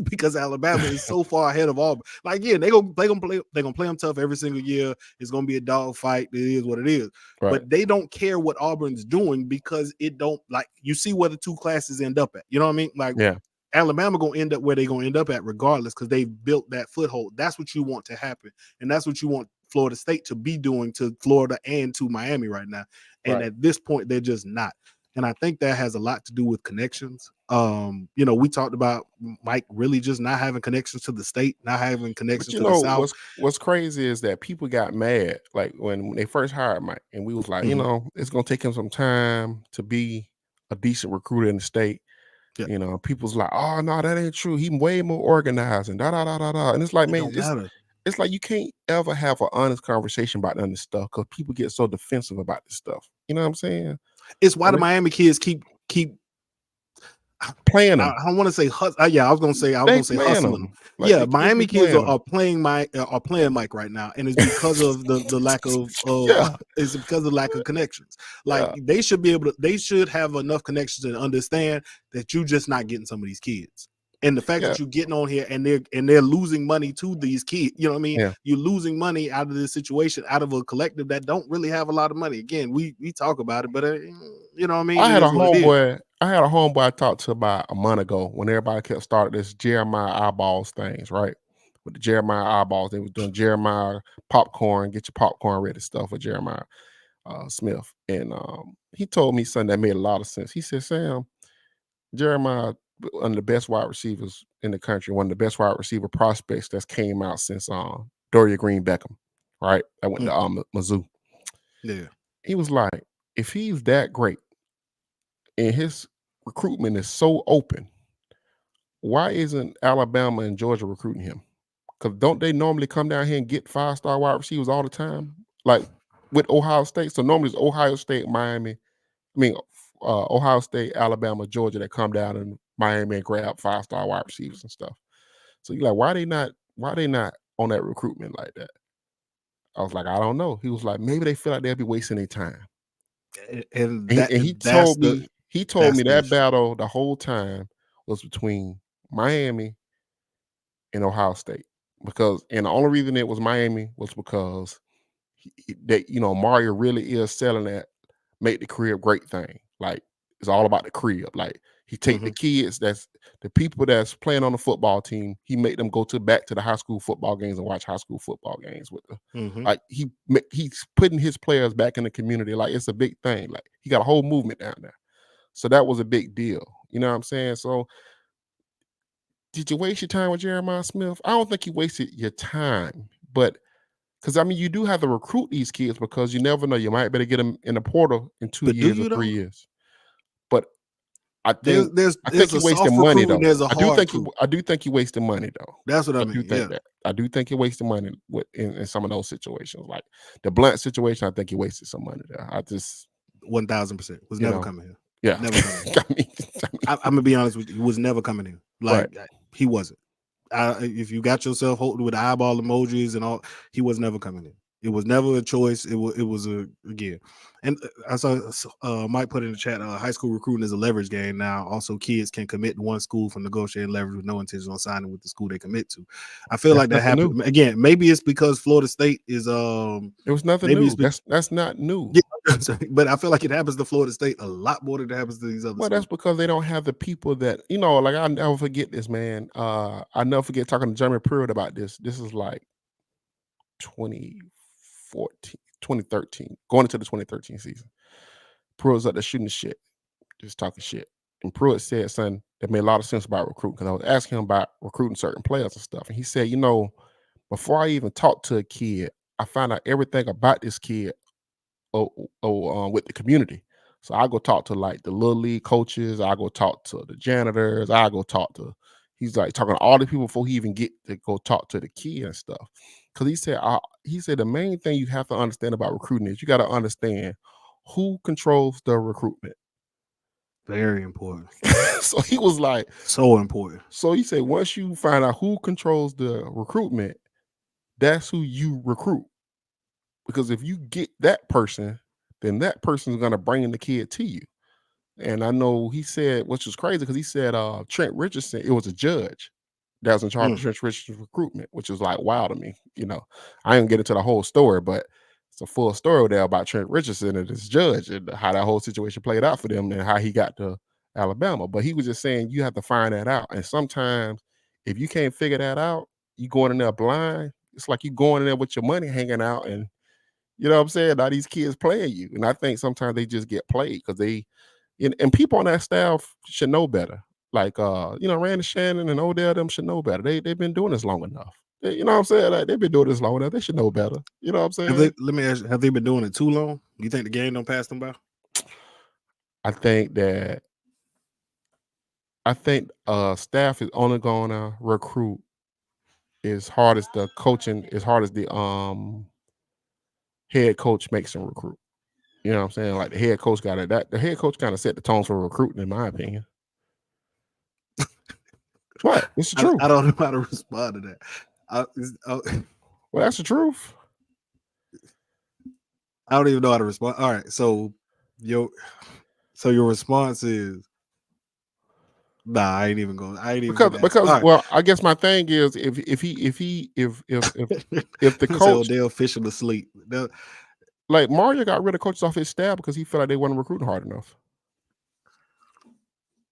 Speaker 1: because Alabama is so far ahead of Auburn. Like, yeah, they're gonna play them tough every single year. It's gonna be a dog fight. It is what it is.
Speaker 2: Right.
Speaker 1: But they don't care what Auburn's doing because it don't, like, you see where the two classes end up at. You know what I mean? Like,
Speaker 2: Yeah.
Speaker 1: Alabama gonna end up where they're gonna end up at regardless because they've built that foothold. That's what you want to happen, and that's what you want Florida State to be doing to Florida and to Miami right now. And
Speaker 2: Right.
Speaker 1: at this point, they're just not. And I think that has a lot to do with connections. We talked about Mike really just not having connections to the state, not having connections to the South.
Speaker 2: What's crazy is that people got mad like when they first hired Mike, and we was like, it's gonna take him some time to be a decent recruiter in the state.
Speaker 1: Yeah.
Speaker 2: People's like, oh no, that ain't true. He way more organized and da da da da da. And it's like,
Speaker 1: It
Speaker 2: man,
Speaker 1: don't matter.
Speaker 2: it's like you can't ever have an honest conversation about none of this stuff because people get so defensive about this stuff. You know what I'm saying?
Speaker 1: It's why the Miami kids keep
Speaker 2: playing them.
Speaker 1: I don't want to say hustle. I was gonna say hustling them.
Speaker 2: Like,
Speaker 1: yeah, Miami kids
Speaker 2: are
Speaker 1: playing Mike right now, and it's because of the lack of it's because of the lack of connections. Like, they should have enough connections to understand that you just not getting some of these kids. And the fact that you're getting on here and they're losing money to these kids, you know what I mean?
Speaker 2: Yeah.
Speaker 1: You're losing money out of this situation, out of a collective that don't really have a lot of money. Again, we talk about it, but you know what I mean?
Speaker 2: I had a homeboy I talked to about a month ago when everybody kept starting this Jeremiah eyeballs things, right? With the Jeremiah eyeballs, they was doing Jeremiah popcorn, get your popcorn ready stuff with Jeremiah Smith. And he told me something that made a lot of sense. He said, Sam, Jeremiah, one of the best wide receivers in the country, one of the best wide receiver prospects that's came out since Doria Green Beckham, right? That went to Mizzou.
Speaker 1: Yeah.
Speaker 2: He was like, if he's that great and his recruitment is so open, why isn't Alabama and Georgia recruiting him? Because don't they normally come down here and get 5-star wide receivers all the time? Like with Ohio State. So normally it's Ohio State, Miami. I mean, Ohio State, Alabama, Georgia that come down in Miami and grab 5-star wide receivers and stuff. So you're like, why they not on that recruitment like that? I was like, I don't know. He was like, maybe they feel like they'll be wasting their time.
Speaker 1: And
Speaker 2: And he
Speaker 1: that's
Speaker 2: told
Speaker 1: the
Speaker 2: me
Speaker 1: the
Speaker 2: that
Speaker 1: issue.
Speaker 2: battle the whole time was between Miami and Ohio State. And the only reason it was Miami was because that Mario really is selling that make the crib great thing. Like it's all about the crib. Like he take the
Speaker 1: Mhm,
Speaker 2: kids that's the people that's playing on the football team. He make them go back to the high school football games and watch high school football games with the
Speaker 1: mhm.
Speaker 2: like he's putting his players back in the community. Like it's a big thing. Like he got a whole movement down there. So that was a big deal. You know what I'm saying? So did you waste your time with Jeremiah Smith? I don't think you wasted your time, but because I mean, you do have to recruit these kids because you never know. You might better get them in the portal in 2
Speaker 1: But do
Speaker 2: years or
Speaker 1: you
Speaker 2: 3
Speaker 1: though?
Speaker 2: years. But I
Speaker 1: There's
Speaker 2: think
Speaker 1: there's
Speaker 2: I think
Speaker 1: there's
Speaker 2: you
Speaker 1: a
Speaker 2: wasting
Speaker 1: soft
Speaker 2: money
Speaker 1: recruit and
Speaker 2: though.
Speaker 1: there's a hard recruit.
Speaker 2: I do think you wasting money though.
Speaker 1: That's what I
Speaker 2: I do
Speaker 1: mean.
Speaker 2: think
Speaker 1: Yeah,
Speaker 2: that. I do think you're wasting money in some of those situations. Like the Blunt situation, I think you wasted some money there. I just,
Speaker 1: 1000% was
Speaker 2: you
Speaker 1: never
Speaker 2: know,
Speaker 1: coming here.
Speaker 2: yeah.
Speaker 1: Never coming here.
Speaker 2: I mean, I mean,
Speaker 1: I'm gonna be honest with you. He was never coming here.
Speaker 2: right.
Speaker 1: Like he wasn't. If you got yourself holding with eyeball emojis and all, he was never coming in. It was never a choice. It was a again. And I saw Mike put in the chat. High school recruiting is a leverage game now. Also, kids can commit to one school for negotiating leverage with no intention on signing with the school they commit to. I feel
Speaker 2: That's
Speaker 1: like that
Speaker 2: nothing new.
Speaker 1: happened again. Maybe it's because Florida State is
Speaker 2: It was nothing
Speaker 1: maybe
Speaker 2: new.
Speaker 1: it's
Speaker 2: That's not new.
Speaker 1: yeah, but I feel like it happens to Florida State a lot more than it happens to these other
Speaker 2: Well, that's
Speaker 1: schools.
Speaker 2: because they don't have the people that, like I'll never forget this, man. I never forget talking to Jeremy Pruitt about this. This is like 2014, 2013, going into the 2013 season. Pruitt was up there shooting the shit, just talking shit. And Pruitt said something that made a lot of sense about recruiting because I was asking him about recruiting certain players and stuff. And he said, before I even talked to a kid, I found out everything about this kid with the community. So I go talk to like the little league coaches. I go talk to the janitors. I go talk to. He's like talking to all the people before he even get to go talk to the kid and stuff. Because he said the main thing you have to understand about recruiting is you got to understand who controls the recruitment.
Speaker 1: Very important.
Speaker 2: So he was like,
Speaker 1: So important.
Speaker 2: so he said once you find out who controls the recruitment, that's who you recruit. Because if you get that person, then that person's gonna bring the kid to you. And I know he said, which was crazy, because he said Trent Richardson, it was a judge that was in charge of
Speaker 1: Mm.
Speaker 2: Trent Richardson's recruitment, which was like wow to me. I didn't get into the whole story, but it's a full story there about Trent Richardson and this judge and how that whole situation played out for them and how he got to Alabama. But he was just saying you have to find that out. And sometimes if you can't figure that out, you going in there blind. It's like you going in there with your money hanging out and you know what I'm saying? Now these kids playing you. And I think sometimes they just get played because and people on that staff should know better. Like Randy Shannon and Odell them should know better. They've been doing this long enough. You know what I'm saying? Like they've been doing this long enough. They should know better. You know what I'm saying?
Speaker 1: Let me ask you, have they been doing it too long? You think the game don't pass them by?
Speaker 2: I think that staff is only gonna recruit as hard as the coaching, as hard as the head coach makes them recruit. You know what I'm saying? Like the head coach the head coach kind of set the tone for recruiting, in my opinion. What? It's the truth.
Speaker 1: I don't know how to respond to that.
Speaker 2: Well, that's the truth.
Speaker 1: I don't even know how to respond. All right, so your response is nah. I ain't even going. I ain't even
Speaker 2: Because
Speaker 1: gonna ask.
Speaker 2: because
Speaker 1: All right.
Speaker 2: well, I guess my thing is if the
Speaker 1: Who said
Speaker 2: coach
Speaker 1: Odell fishing asleep?
Speaker 2: like Mario got rid of coaches off his staff because he felt like they weren't recruiting hard enough.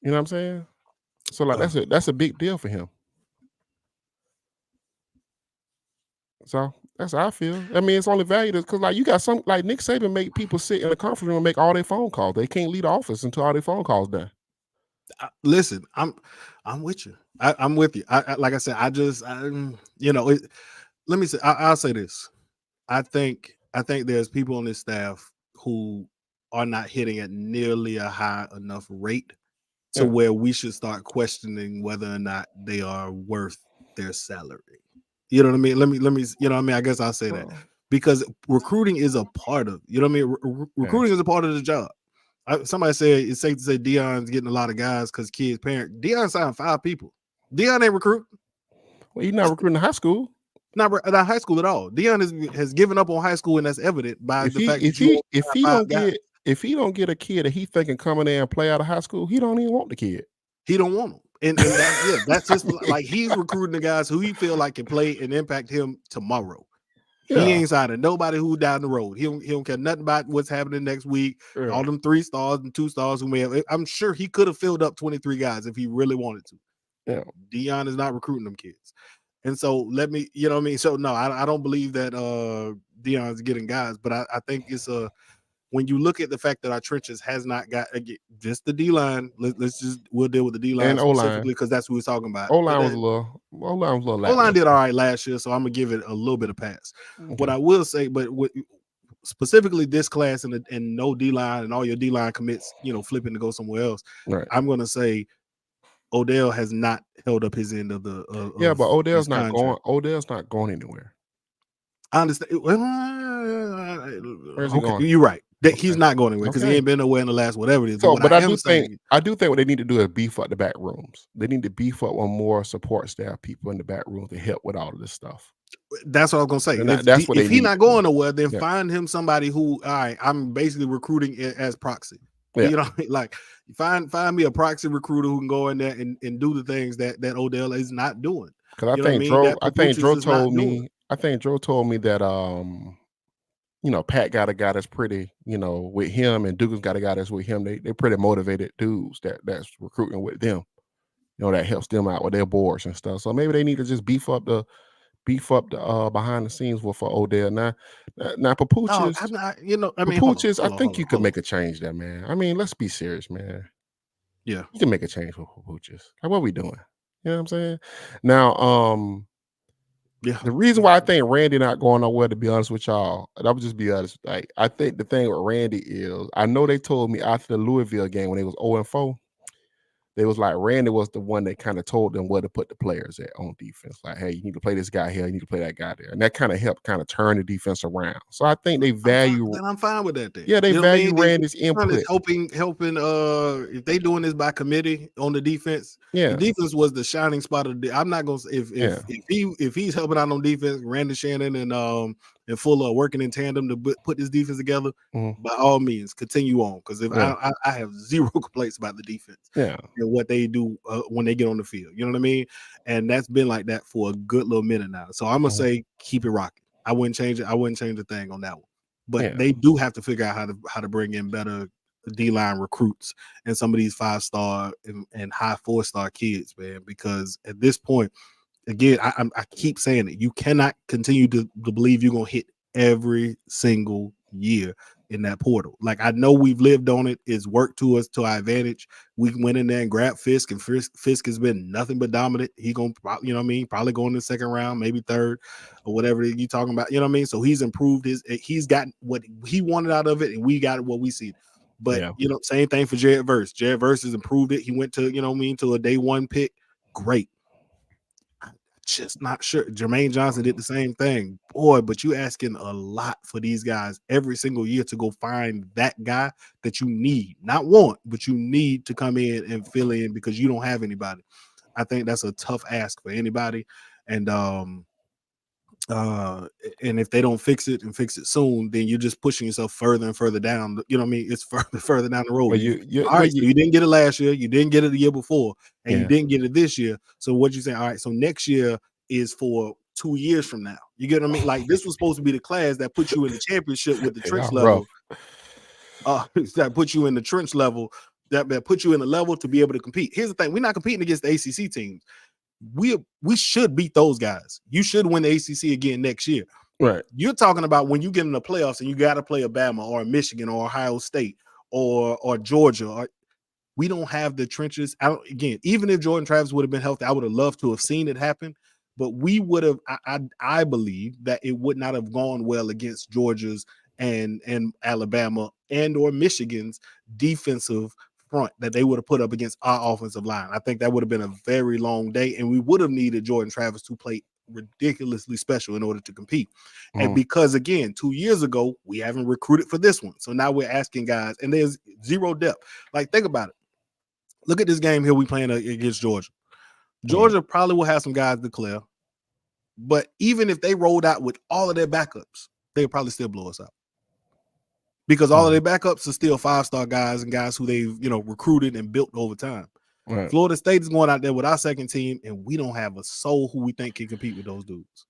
Speaker 2: You know what I'm saying? So like that's a big deal for him. So that's how I feel. I mean, it's only valued because like you got some like Nick Saban make people sit in the conference room and make all their phone calls. They can't leave the office until all their phone calls done.
Speaker 1: Listen, I'm with you. I'm with you. Like I said, let me say. I'll say this. I think there's people on this staff who are not hitting at nearly a high enough rate to where we should start questioning whether or not they are worth their salary. You know what I mean? Let me, you know what I mean? I guess I'll say that
Speaker 2: Well,
Speaker 1: because recruiting is a part of, you know what I mean?
Speaker 2: yeah.
Speaker 1: Recruiting is a part of the job. Somebody said it's safe to say Dion's getting a lot of guys because kids parent. Dion signed 5 people. Dion ain't recruit.
Speaker 2: Well, he's not recruiting high school.
Speaker 1: Not high school at all. Dion has given up on high school, and that's evident by
Speaker 2: If
Speaker 1: the
Speaker 2: he
Speaker 1: fact that
Speaker 2: if
Speaker 1: you
Speaker 2: he
Speaker 1: only
Speaker 2: if he
Speaker 1: signed 5
Speaker 2: don't
Speaker 1: guys.
Speaker 2: get a kid that he thinking come in there and play out of high school, he don't even want the kid.
Speaker 1: He don't want them. And that's his,
Speaker 2: I mean,
Speaker 1: like, he's recruiting the guys who he feel like can play and impact him tomorrow. He
Speaker 2: yeah,
Speaker 1: ain't signing nobody who down the road. He don't care nothing about what's happening next week.
Speaker 2: yeah.
Speaker 1: All them 3 stars and 2 stars who may have. I'm sure he could have filled up 23 guys if he really wanted to.
Speaker 2: Yeah.
Speaker 1: Dion is not recruiting them kids. And so let me, you know what I mean? So no, I don't believe that Dion's getting guys, but I think it's when you look at the fact that our trenches has not got just the D line. We'll deal with the D line
Speaker 2: And O line.
Speaker 1: specifically because that's what we're talking about.
Speaker 2: O line was a little
Speaker 1: O-line
Speaker 2: lackluster.
Speaker 1: did all right last year, so I'm gonna give it a little bit of pass. What
Speaker 2: Okay.
Speaker 1: I will say, but specifically this class and no D line and all your D line commits, flipping to go somewhere else.
Speaker 2: Right.
Speaker 1: I'm gonna say Odell has not held up his end of
Speaker 2: Yeah, but
Speaker 1: his
Speaker 2: Odell's not
Speaker 1: contract.
Speaker 2: going anywhere.
Speaker 1: I understand.
Speaker 2: Where's he
Speaker 1: Okay,
Speaker 2: going?
Speaker 1: you're right. That he's
Speaker 2: Okay.
Speaker 1: not going anywhere because he
Speaker 2: Okay.
Speaker 1: ain't been nowhere in the last whatever it is. But
Speaker 2: So,
Speaker 1: what
Speaker 2: but
Speaker 1: I am saying,
Speaker 2: I do think what they need to do is beef up the back rooms. They need to beef up on more support staff people in the back room to help with all of this stuff.
Speaker 1: that's what I was gonna say.
Speaker 2: And that's what they
Speaker 1: If he
Speaker 2: need
Speaker 1: not
Speaker 2: to do.
Speaker 1: going nowhere, then
Speaker 2: Yeah.
Speaker 1: find him somebody who, all right, I'm basically recruiting as proxy.
Speaker 2: Yeah.
Speaker 1: You know, like find me a proxy recruiter who can go in there and do the things that Odell is not doing.
Speaker 2: Because
Speaker 1: You know what I mean? That Papuchis is not doing.
Speaker 2: I think Dro told me that Pat got a guy that's pretty, with him, and Dugan's got a guy that's with him. They're pretty motivated dudes that's recruiting with them. That helps them out with their boards and stuff. So maybe they need to just beef up the behind the scenes for Odell. Now
Speaker 1: No,
Speaker 2: Papuchis,
Speaker 1: I'm not. I mean, hold
Speaker 2: I
Speaker 1: on,
Speaker 2: think you could
Speaker 1: hold on.
Speaker 2: make a change there, man. I mean, let's be serious, man.
Speaker 1: Yeah,
Speaker 2: You can make a change with Papuchis. Like, what are we doing? You know what I'm saying? Now,
Speaker 1: yeah.
Speaker 2: the reason why I think Randy not going nowhere, to be honest with y'all, and I would just be honest, like, I think the thing with Randy is, I know they told me after the Louisville game when they was 0-4, they was like Randy was the one that kind of told them where to put the players at on defense. Like, hey, you need to play this guy here, you need to play that guy there, and that kind of helped kind of turn the defense around. So I think they value.
Speaker 1: I'm fine with that. Then
Speaker 2: Yeah, they
Speaker 1: you know what I
Speaker 2: value
Speaker 1: mean.
Speaker 2: Randy's
Speaker 1: If John
Speaker 2: input.
Speaker 1: is helping. If they doing this by committee on the defense, the
Speaker 2: Yeah,
Speaker 1: defense was the shining spot of the. I'm not gonna say
Speaker 2: yeah,
Speaker 1: if he's helping out on defense, Randy Shannon and Fuller working in tandem to put this defense together.
Speaker 2: mhm,
Speaker 1: By all means, continue on because if
Speaker 2: yeah,
Speaker 1: I have zero complaints about the defense
Speaker 2: yeah,
Speaker 1: and what they do when they get on the field. You know what I mean? And that's been like that for a good little minute now. So I'm gonna
Speaker 2: mhm,
Speaker 1: say keep it rocking. I wouldn't change it. I wouldn't change the thing on that one. But
Speaker 2: yeah,
Speaker 1: they do have to figure out how to bring in better D-line recruits and some of these 5-star and high 4-star kids, man. Because at this point, again, I keep saying it. You cannot continue to believe you're gonna hit every single year in that portal. Like I know we've lived on it. It's worked to us to our advantage. We went in there and grabbed Fisk, and Fisk has been nothing but dominant. He gonna, probably going in the second round, maybe third, or whatever you talking about. You know what I mean? So he's improved he's gotten what he wanted out of it, and we got what we see. But
Speaker 2: yeah,
Speaker 1: same thing for Jared Verse. Jared Verse has improved it. He went to, to a day one pick. Great. Just not sure. Jermaine Johnson did the same thing. Boy, but you asking a lot for these guys every single year to go find that guy that you need, not want, but you need to come in and fill in because you don't have anybody. I think that's a tough ask for anybody. And uh and if they don't fix it and fix it soon, then you're just pushing yourself further and further down. You know what I mean? It's further down the road.
Speaker 2: but
Speaker 1: All right, so you didn't get it last year, you didn't get it the year before, and you
Speaker 2: yeah,
Speaker 1: didn't get it this year. So what you say? All right, so next year is for 2 years from now. You get what I mean? Like this was supposed to be the class that puts you in the championship with the trench
Speaker 2: y'all rough.
Speaker 1: level. That puts you in the trench level. That puts you in a level to be able to compete. Here's the thing: we're not competing against the ACC teams. We should beat those guys. You should win the ACC again next year.
Speaker 2: Right.
Speaker 1: You're talking about when you get in the playoffs and you got to play Alabama or Michigan or Ohio State or Georgia. We don't have the trenches. Again, even if Jordan Travis would have been healthy, I would have loved to have seen it happen. But we would have. I believe that it would not have gone well against Georgia's and Alabama and or Michigan's defensive front that they would have put up against our offensive line. I think that would have been a very long day, and we would have needed Jordan Travis to play ridiculously special in order to compete. And because again, 2 years ago, we haven't recruited for this one. So now we're asking guys, and there's zero depth. Like, think about it. Look at this game here we playing against Georgia. Georgia probably will have some guys declare, but even if they rolled out with all of their backups, they would probably still blow us out. Because all of their backups are still 5-star guys and guys who they've, recruited and built over time.
Speaker 2: Right.
Speaker 1: Florida State is going out there with our second team, and we don't have a soul who we think can compete with those dudes.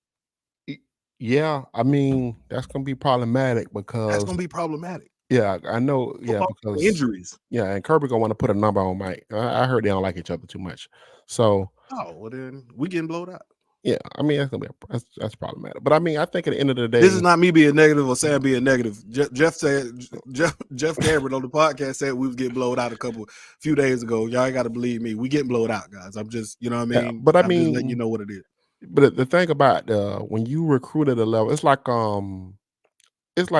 Speaker 2: Yeah, I mean, that's gonna be problematic
Speaker 1: That's
Speaker 2: because
Speaker 1: going to be problematic.
Speaker 2: yeah, I know. Yeah, because
Speaker 1: Injuries.
Speaker 2: yeah, and Kirby gonna want to put a number on Mike. I heard they don't like each other too much. So
Speaker 1: Oh, well then we getting blowed out.
Speaker 2: yeah, I mean that's gonna be that's problematic. But I mean, I think at the end of the day,
Speaker 1: This is not me being negative or Sam being negative. Jeff Cameron on the podcast said we was getting blowed out a few days ago. Y'all ain't got to believe me. We getting blowed out, guys. I'm just, you know what I mean?
Speaker 2: yeah, but I
Speaker 1: I'm just
Speaker 2: mean,
Speaker 1: letting you know what it is.
Speaker 2: but the thing about when you recruit at a level, it's like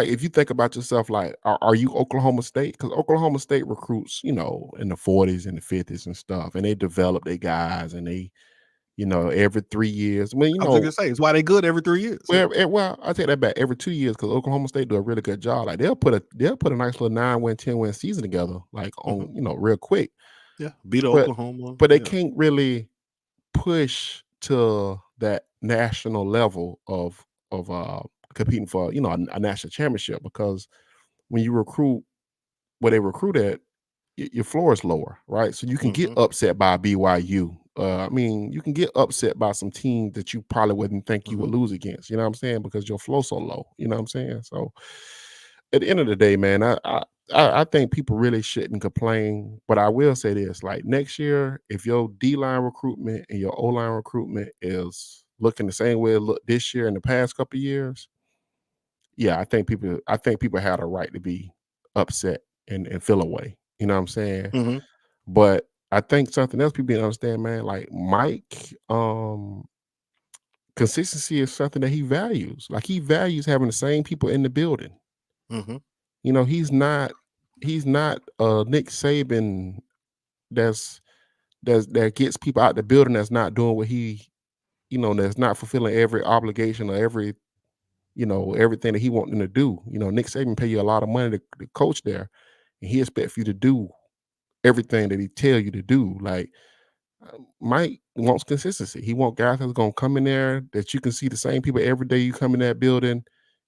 Speaker 2: if you think about yourself, like, are you Oklahoma State? Because Oklahoma State recruits, in the 40s and the 50s and stuff, and they develop their guys, and they, every 3 years. Well,
Speaker 1: I was going to say, it's why they good every 3 years.
Speaker 2: well, I take that back. Every 2 years, because Oklahoma State do a really good job. Like they'll put a nice little 9-win, 10-win season together, like on real quick.
Speaker 1: Yeah, beat
Speaker 2: But
Speaker 1: Oklahoma.
Speaker 2: But they can't really push to that national level of competing for a national championship, because when you recruit where they recruit at, your floor is lower, right? So you can get upset by BYU. I mean, you can get upset by some team that you probably wouldn't think you would lose against. You know what I'm saying? Because your flow so low. You know what I'm saying? So at the end of the day, man, I think people really shouldn't complain. But I will say this: like next year, if your D-line recruitment and your O-line recruitment is looking the same way it looked this year and the past couple of years, yeah, I think people had a right to be upset and feel away. You know what I'm saying? But I think something else people need to understand, man, like Mike, consistency is something that he values. Like he values having the same people in the building. He's not Nick Saban that gets people out the building that's not doing what that's not fulfilling every obligation or everything that he wants them to do. Nick Saban pay you a lot of money to coach there, and he expects you to do everything that he tell you to do. Like Mike wants consistency. He wants guys that's gonna come in there that you can see the same people every day you come in that building.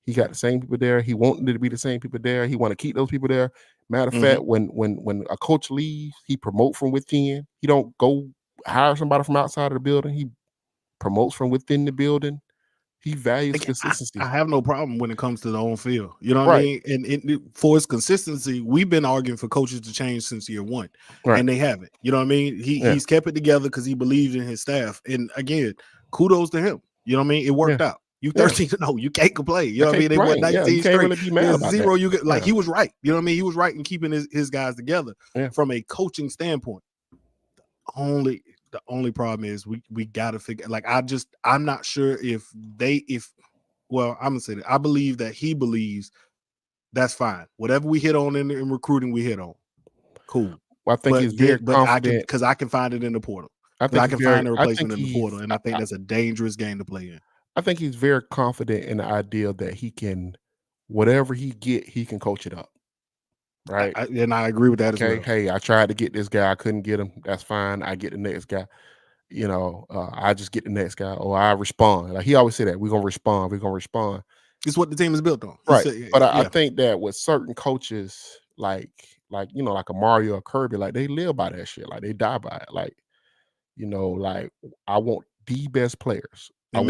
Speaker 2: He got the same people there. He wants it to be the same people there. He want to keep those people there. Matter of fact, when a coach leaves, he promote from within. He don't go hire somebody from outside of the building. He promotes from within the building. He values consistency.
Speaker 1: I have no problem when it comes to the on field. You know what
Speaker 2: Right.
Speaker 1: I mean? And for his consistency, we've been arguing for coaches to change since year one,
Speaker 2: Right.
Speaker 1: and they haven't. You know what I mean? He's kept it together because he believes in his staff. And again, kudos to him. You know what I mean? It worked out. You 13-0. You can't complain. You know what I mean? They won 19
Speaker 2: you
Speaker 1: straight.
Speaker 2: can't really be mad about
Speaker 1: zero.
Speaker 2: that.
Speaker 1: You get like he was right. You know what I mean? He was right in keeping his guys together from a coaching standpoint. The only problem is we gotta figure. Like I'm not sure well, I'm gonna say that I believe that he believes that's fine. Whatever we hit on in recruiting, we hit on. Cool.
Speaker 2: Well, I think he's very confident
Speaker 1: because I can find it in the portal.
Speaker 2: I
Speaker 1: can find a replacement in the portal, and I think that's a dangerous game to play in.
Speaker 2: I think he's very confident in the idea that he can, whatever he get, he can coach it up. Right.
Speaker 1: And I agree with that as well.
Speaker 2: Hey, I tried to get this guy. I couldn't get him. That's fine. I get the next guy. I just get the next guy. Or I respond. Like he always say that. We're going to respond. We're going to respond.
Speaker 1: It's what the team is built on.
Speaker 2: Right. But I think that with certain coaches, like a Mario or Kirby, like they live by that shit. Like they die by it. Like, like I want the best players.
Speaker 1: It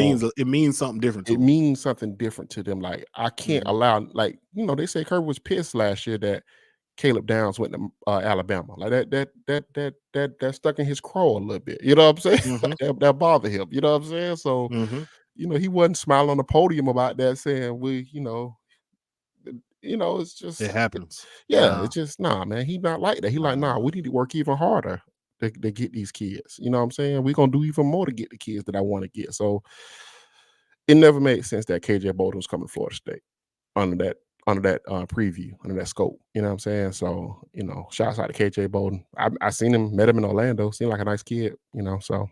Speaker 1: means something different to
Speaker 2: them. It means something different to them. Like I can't allow, like, they say Kirby was pissed last year that Caleb Downs went to Alabama. Like that stuck in his craw a little bit. You know what I'm saying? Like that bothered him. You know what I'm saying? So, he wasn't smiling on the podium about that, saying it's just
Speaker 1: it happens.
Speaker 2: It's just man. He not like that. He like, we need to work even harder to get these kids. You know what I'm saying? We're gonna do even more to get the kids that I want to get. So it never made sense that KJ Bolden was coming to Florida State under under that preview, under that scope. You know what I'm saying? So, shouts out to KJ Bolden. I seen him, met him in Orlando. Seemed like a nice kid, so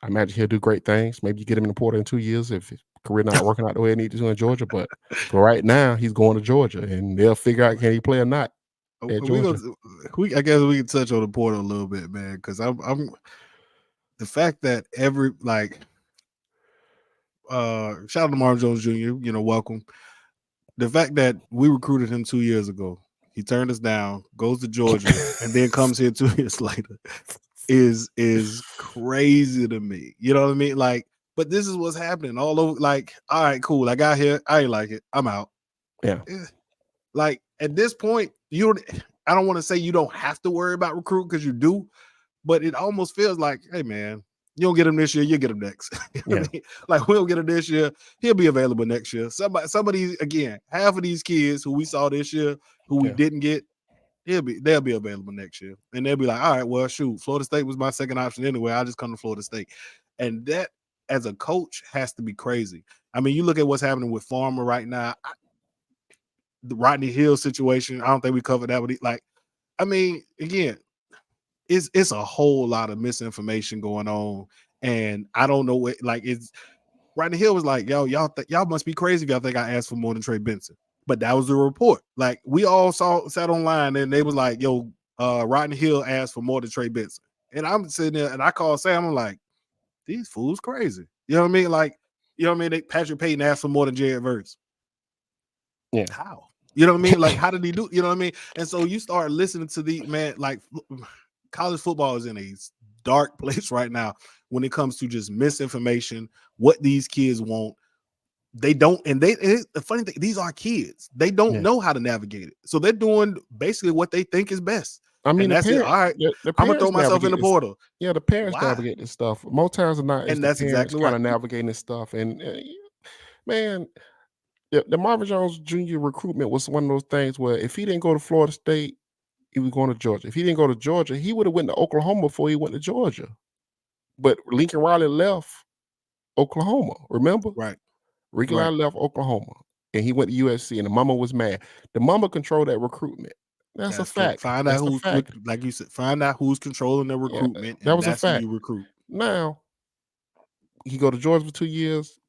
Speaker 2: I imagine he'll do great things. Maybe you get him in the portal in 2 years if his career not working out the way it needs to in Georgia. But for right now, he's going to Georgia, and they'll figure out can he play or not at
Speaker 1: We
Speaker 2: Georgia.
Speaker 1: gonna I guess we can touch on the portal a little bit, man, because I'm the fact that shout out to Marvin Jones Jr. Welcome. The fact that we recruited him 2 years ago, he turned us down, goes to Georgia, and then comes here 2 years later is crazy to me. You know what I mean? Like, but this is what's happening all over. Like, all right, cool. I got here. I ain't like it. I'm out.
Speaker 2: Yeah.
Speaker 1: Like at this point, I don't want to say you don't have to worry about recruit because you do, but it almost feels like, hey man, you don't get him this year, you get him next. You know what I mean? Like we don't get him this year, he'll be available next year. Some of these, again, half of these kids who we saw this year, who we didn't get, they'll be available next year. And they'll be like, all right, well, shoot, Florida State was my second option anyway. I'll just come to Florida State. And that, as a coach, has to be crazy. I mean, you look at what's happening with Farmer right now. The Rodney Hill situation, I don't think we covered that. But I mean, again, it's a whole lot of misinformation going on, and I don't know what. Like, it's Rodney Hill was like, "Yo, y'all must be crazy if y'all think I asked for more than Trey Benson." But that was the report. Like, we all sat online, and they was like, "Yo, Rodney Hill asked for more than Trey Benson," and I'm sitting there, and I called Sam. I'm like, "These fools crazy." You know what I mean? Like, you know what I mean? Patrick Payton asked for more than Jared Verse.
Speaker 2: Yeah.
Speaker 1: How? You know what I mean? Like, how did he do? You know what I mean? And so you start listening to the man, like college football is in a dark place right now when it comes to just misinformation, what these kids want. They don't, and the funny thing, these are kids. They don't know how to navigate it. So they're doing basically what they think is best.
Speaker 2: I mean,
Speaker 1: and that's it. All right,
Speaker 2: the
Speaker 1: I'm gonna throw
Speaker 2: parents
Speaker 1: myself in
Speaker 2: navigate
Speaker 1: the
Speaker 2: this.
Speaker 1: portal.
Speaker 2: Yeah, the parents
Speaker 1: Why?
Speaker 2: navigate this stuff. More times than not, it's
Speaker 1: And
Speaker 2: the
Speaker 1: that's
Speaker 2: parents
Speaker 1: exactly
Speaker 2: kind
Speaker 1: right.
Speaker 2: of navigating this stuff. And man, the Marvin Jones Jr. recruitment was one of those things where if he didn't go to Florida State, he was going to Georgia. If he didn't go to Georgia, he would have went to Oklahoma before he went to Georgia. But Lincoln Riley left Oklahoma. Remember?
Speaker 1: Right.
Speaker 2: Lincoln
Speaker 1: Right.
Speaker 2: Riley left Oklahoma, and he went to USC. And the mama was mad. The mama controlled that recruitment. That's a fact.
Speaker 1: Find out
Speaker 2: That's a
Speaker 1: who's,
Speaker 2: fact.
Speaker 1: like you said, find out who's controlling the
Speaker 2: Yeah,
Speaker 1: recruitment,
Speaker 2: that
Speaker 1: and
Speaker 2: was a
Speaker 1: that's who
Speaker 2: fact.
Speaker 1: you recruit.
Speaker 2: Now he go to Georgia for 2 years.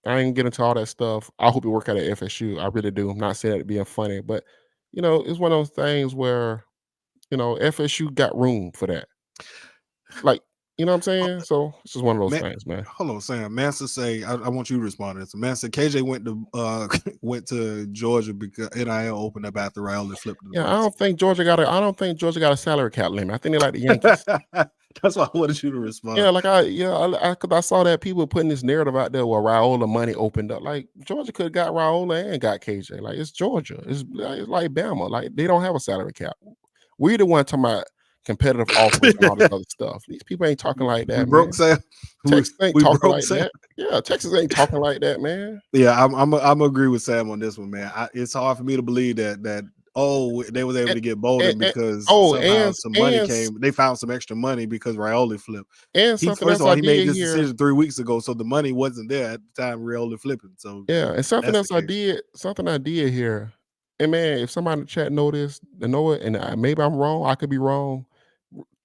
Speaker 2: I ain't get into all that stuff. I hope he work out at FSU. I really do. I'm not saying that being funny, but it's one of those things where FSU got room for that. Like, you know what I'm saying? So it's just one of those things, man.
Speaker 1: Hold on, Sam. Mansa say, I want you to respond to this. Mansa, KJ went to went to Georgia because NIL opened up after Raul flipped to the
Speaker 2: Yeah, I
Speaker 1: Prince.
Speaker 2: don't think Georgia got a salary cap limit. I think they like the Yankees.
Speaker 1: That's why I wanted you to respond.
Speaker 2: Yeah, like cause I saw that people putting this narrative out there where Raiola money opened up. Like Georgia could have got Raiola and got KJ. Like it's Georgia. It's like Bama. Like they don't have a salary cap. We the one talking about competitive offers and all this other stuff. These people ain't talking like that,
Speaker 1: We broke
Speaker 2: man.
Speaker 1: Sam.
Speaker 2: Texas ain't
Speaker 1: We
Speaker 2: talking
Speaker 1: broke
Speaker 2: like
Speaker 1: Sam.
Speaker 2: that. Yeah, Texas ain't talking like that, man.
Speaker 1: Yeah, I'm agree with Sam on this one, man. It's hard for me to believe that they was able to get Bolden because somehow some money came. They found some extra money because Raiola flipped.
Speaker 2: And
Speaker 1: First of all, he made this decision 3 weeks ago, so the money wasn't there at the time Raiola flipping. So
Speaker 2: yeah, and something I did here. And man, if somebody in the chat know this, they know it, and maybe I'm wrong. I could be wrong.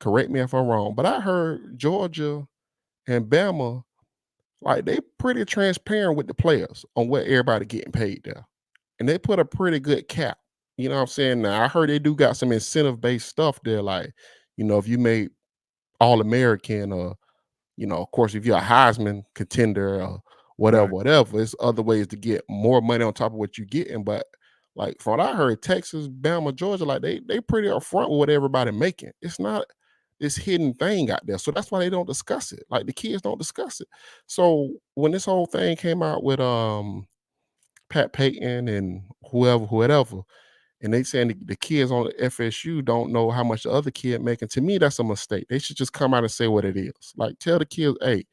Speaker 2: Correct me if I'm wrong. But I heard Georgia and Bama, like they pretty transparent with the players on what everybody getting paid there. And they put a pretty good cap. You know what I'm saying? Now I heard they do got some incentive-based stuff there, like, if you made All-American or, of course, if you're a Heisman contender or whatever, it's other ways to get more money on top of what you're getting. But like from what I heard, Texas, Bama, Georgia, like they pretty upfront with what everybody making. It's not this hidden thing out there. So that's why they don't discuss it. Like the kids don't discuss it. So when this whole thing came out with Pat Payton and whoever, and they saying the kids on the FSU don't know how much the other kid making. To me, that's a mistake. They should just come out and say what it is. Like tell the kids, hey,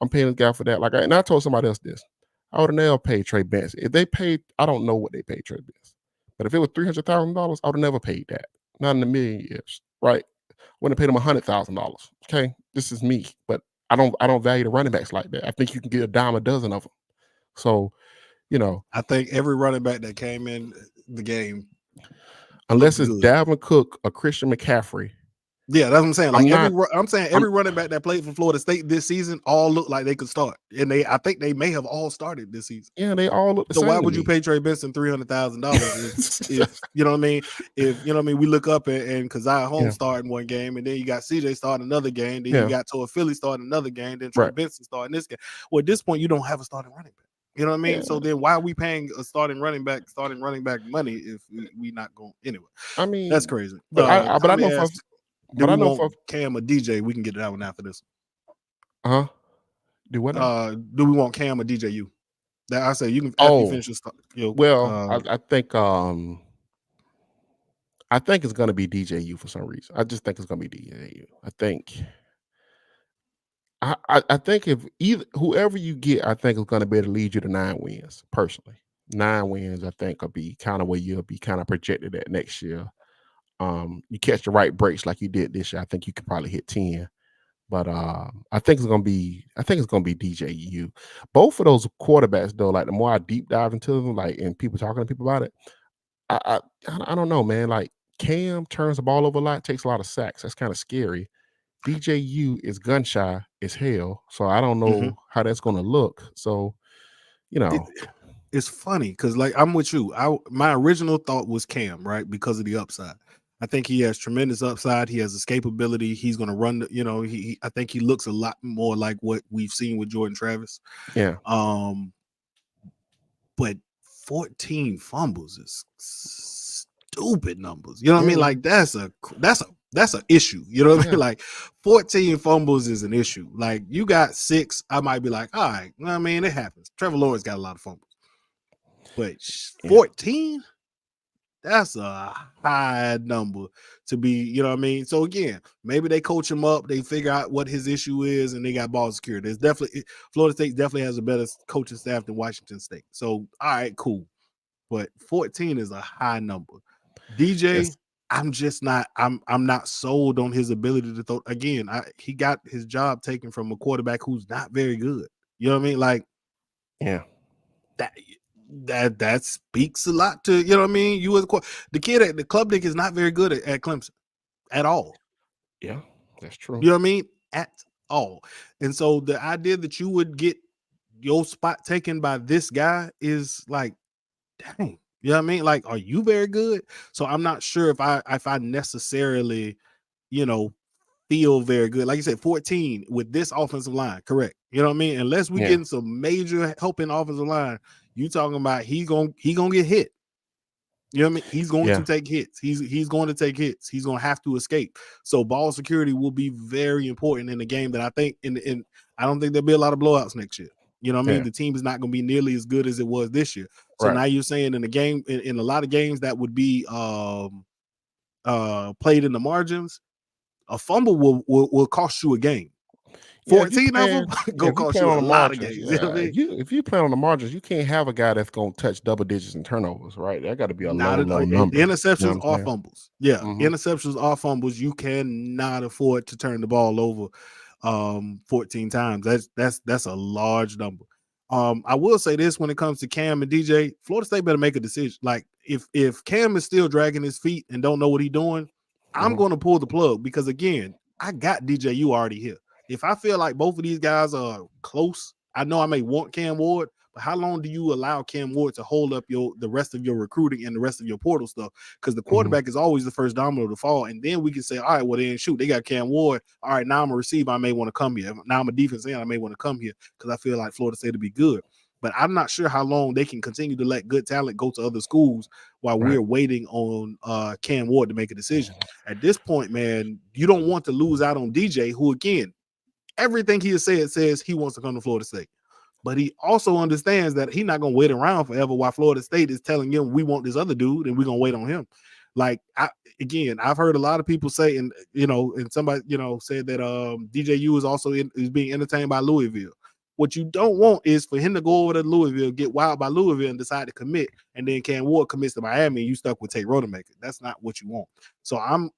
Speaker 2: I'm paying this guy for that. Like, and I told somebody else this. I would have never paid Trey Benson. If they paid, I don't know what they paid Trey Benson. But if it was $300,000, I would have never paid that. Not in a million years, right? Wouldn't have paid him $100,000. Okay, this is me, but I don't value the running backs like that. I think you can get a dime a dozen of them. So, You know,
Speaker 1: I think every running back that came in the game
Speaker 2: unless
Speaker 1: looked
Speaker 2: it's
Speaker 1: good.
Speaker 2: Dalvin Cook or Christian McCaffrey.
Speaker 1: Yeah, that's what I'm saying. Like
Speaker 2: I'm not.
Speaker 1: I'm saying
Speaker 2: I'm
Speaker 1: every running back that played for Florida State this season all looked like they could start, and I think they may have all started this season.
Speaker 2: yeah, they all look the
Speaker 1: So why
Speaker 2: same to
Speaker 1: would you
Speaker 2: me.
Speaker 1: pay Trey Benson $300,000 if you know what I mean? If you know what I mean, we look up and Keziah Holmes
Speaker 2: Yeah,
Speaker 1: starting one game, and then you got CJ starting another game, then you
Speaker 2: yeah,
Speaker 1: got Toa Philly starting another game, then Trey
Speaker 2: right.
Speaker 1: Benson starting this game. Well, at this point, you don't have a starting running back. You know what I mean?
Speaker 2: Yeah,
Speaker 1: So then why are we paying a starting running back money if we not going anyway?
Speaker 2: I
Speaker 1: That's
Speaker 2: mean,
Speaker 1: crazy.
Speaker 2: but I
Speaker 1: Tommy
Speaker 2: know for
Speaker 1: asked, do
Speaker 2: but I
Speaker 1: we
Speaker 2: know
Speaker 1: want
Speaker 2: for
Speaker 1: Cam or DJ? We can get that one after this.
Speaker 2: huh. Do what now?
Speaker 1: Do we want Cam or DJU? That I say you can after you
Speaker 2: Oh,
Speaker 1: finish your
Speaker 2: well, I think it's gonna be DJU for some reason. I just think it's gonna be DJU. I think if either whoever you get, I think is gonna be able to lead you to 9 wins. Personally, 9 wins, I think, will be kind of where you'll be kind of projected at next year. You catch the right breaks like you did this year, I think you could probably hit 10. But I think it's gonna be DJU. Both of those quarterbacks, though, like the more I deep dive into them, like and people talking to people about it, I I, I don't know, man. Like Cam turns the ball over a lot, takes a lot of sacks. That's kind of scary. DJU is gun shy as hell, so I don't
Speaker 1: Mhm.
Speaker 2: know how that's gonna look. So you
Speaker 1: it,
Speaker 2: know,
Speaker 1: it's funny because like I'm with you. My original thought was Cam, right? Because of the upside. I think he has tremendous upside. He has escapability. He's going to run. I think he looks a lot more like what we've seen with Jordan Travis.
Speaker 2: yeah,
Speaker 1: Um, but 14 fumbles is stupid numbers. You know what I mean?
Speaker 2: yeah,
Speaker 1: Like that's an issue. You know what I
Speaker 2: yeah,
Speaker 1: mean? Like 14 fumbles is an issue. Like you got 6, I might be like, all right. You know what I mean? It happens. Trevor Lawrence got a lot of fumbles, but
Speaker 2: yeah,
Speaker 1: 14. That's a high number to be, you know what I mean? So again, maybe they coach him up, they figure out what his issue is, and they got ball security. There's definitely Florida State definitely has a better coaching staff than Washington State. So all right, cool. But 14 is a high number. DJ,
Speaker 2: yes,
Speaker 1: I'm just not, I'm not sold on his ability to throw again. He got his job taken from a quarterback who's not very good. You know what I mean? Like
Speaker 2: yeah,
Speaker 1: that that speaks a lot to, you know what I mean, you as the kid at the club dick is not very good at Clemson at all.
Speaker 2: yeah. That's true.
Speaker 1: You know what I mean? At all. And so the idea that you would get your spot taken by this guy is like, dang. You know what I mean? Like, are you very good? So I'm not sure if I necessarily, you know, feel very good. Like you said, 14 with this offensive line, correct. You know what I mean? Unless we
Speaker 2: Yeah,
Speaker 1: getting some major help in the offensive line, you talking about he gonna get hit. You know what I mean? He's going to
Speaker 2: yeah,
Speaker 1: take hits. He's going to take hits. He's going to have to escape. So ball security will be very important in the game that I think in I don't think there'll be a lot of blowouts next year. You know what I mean?
Speaker 2: yeah.
Speaker 1: The team is not going to be nearly as good as it was this year. So
Speaker 2: Right.
Speaker 1: now you're saying in the game in a lot of games that would be played in the margins, a fumble will cost you a game.
Speaker 2: Yeah, if you
Speaker 1: 14 of them
Speaker 2: plan, yeah,
Speaker 1: go
Speaker 2: if you
Speaker 1: cost
Speaker 2: plan
Speaker 1: you
Speaker 2: on
Speaker 1: a
Speaker 2: the
Speaker 1: lot of
Speaker 2: margins,
Speaker 1: games. You know what I
Speaker 2: yeah,
Speaker 1: mean?
Speaker 2: if you plan on the margins, you can't have a guy that's gonna touch double digits in turnovers, right? That got to be a
Speaker 1: Not
Speaker 2: low,
Speaker 1: at,
Speaker 2: low number. You know what
Speaker 1: interceptions
Speaker 2: I'm
Speaker 1: or
Speaker 2: saying?
Speaker 1: fumbles. Yeah,
Speaker 2: Hmm.
Speaker 1: interceptions or fumbles. You cannot afford to turn the ball over 14 times. That's a large number. I will say this when it comes to Cam and DJ, Florida State better make a decision. Like if Cam is still dragging his feet and don't know what he's doing, I'm
Speaker 2: Hmm.
Speaker 1: going to pull the plug because again, I got DJU already here. If I feel like both of these guys are close, I know I may want Cam Ward, but how long do you allow Cam Ward to hold up the rest of your recruiting and the rest of your portal stuff? Because the
Speaker 2: Hmm.
Speaker 1: quarterback is always the first domino to fall, and then we can say, all right, well then shoot, they got Cam Ward. All right, now I'm a receiver, I may want to come here. Now I'm a defense end, I may want to come here because I feel like Florida State to be good. But I'm not sure how long they can continue to let good talent go to other schools while
Speaker 2: Right.
Speaker 1: we're waiting on Cam Ward to make a decision. At this point, man, you don't want to lose out on DJ, who again, everything he has said says he wants to come to Florida State. But he also understands that he's not gonna wait around forever while Florida State is telling him we want this other dude and we're gonna wait on him. Like I've heard a lot of people say, and and somebody said that DJU is also is being entertained by Louisville. What you don't want is for him to go over to Louisville, get wild by Louisville, and decide to commit, and then Cam Ward commits to Miami, and you stuck with Tate Rodemaker. That's not what you want. So I'm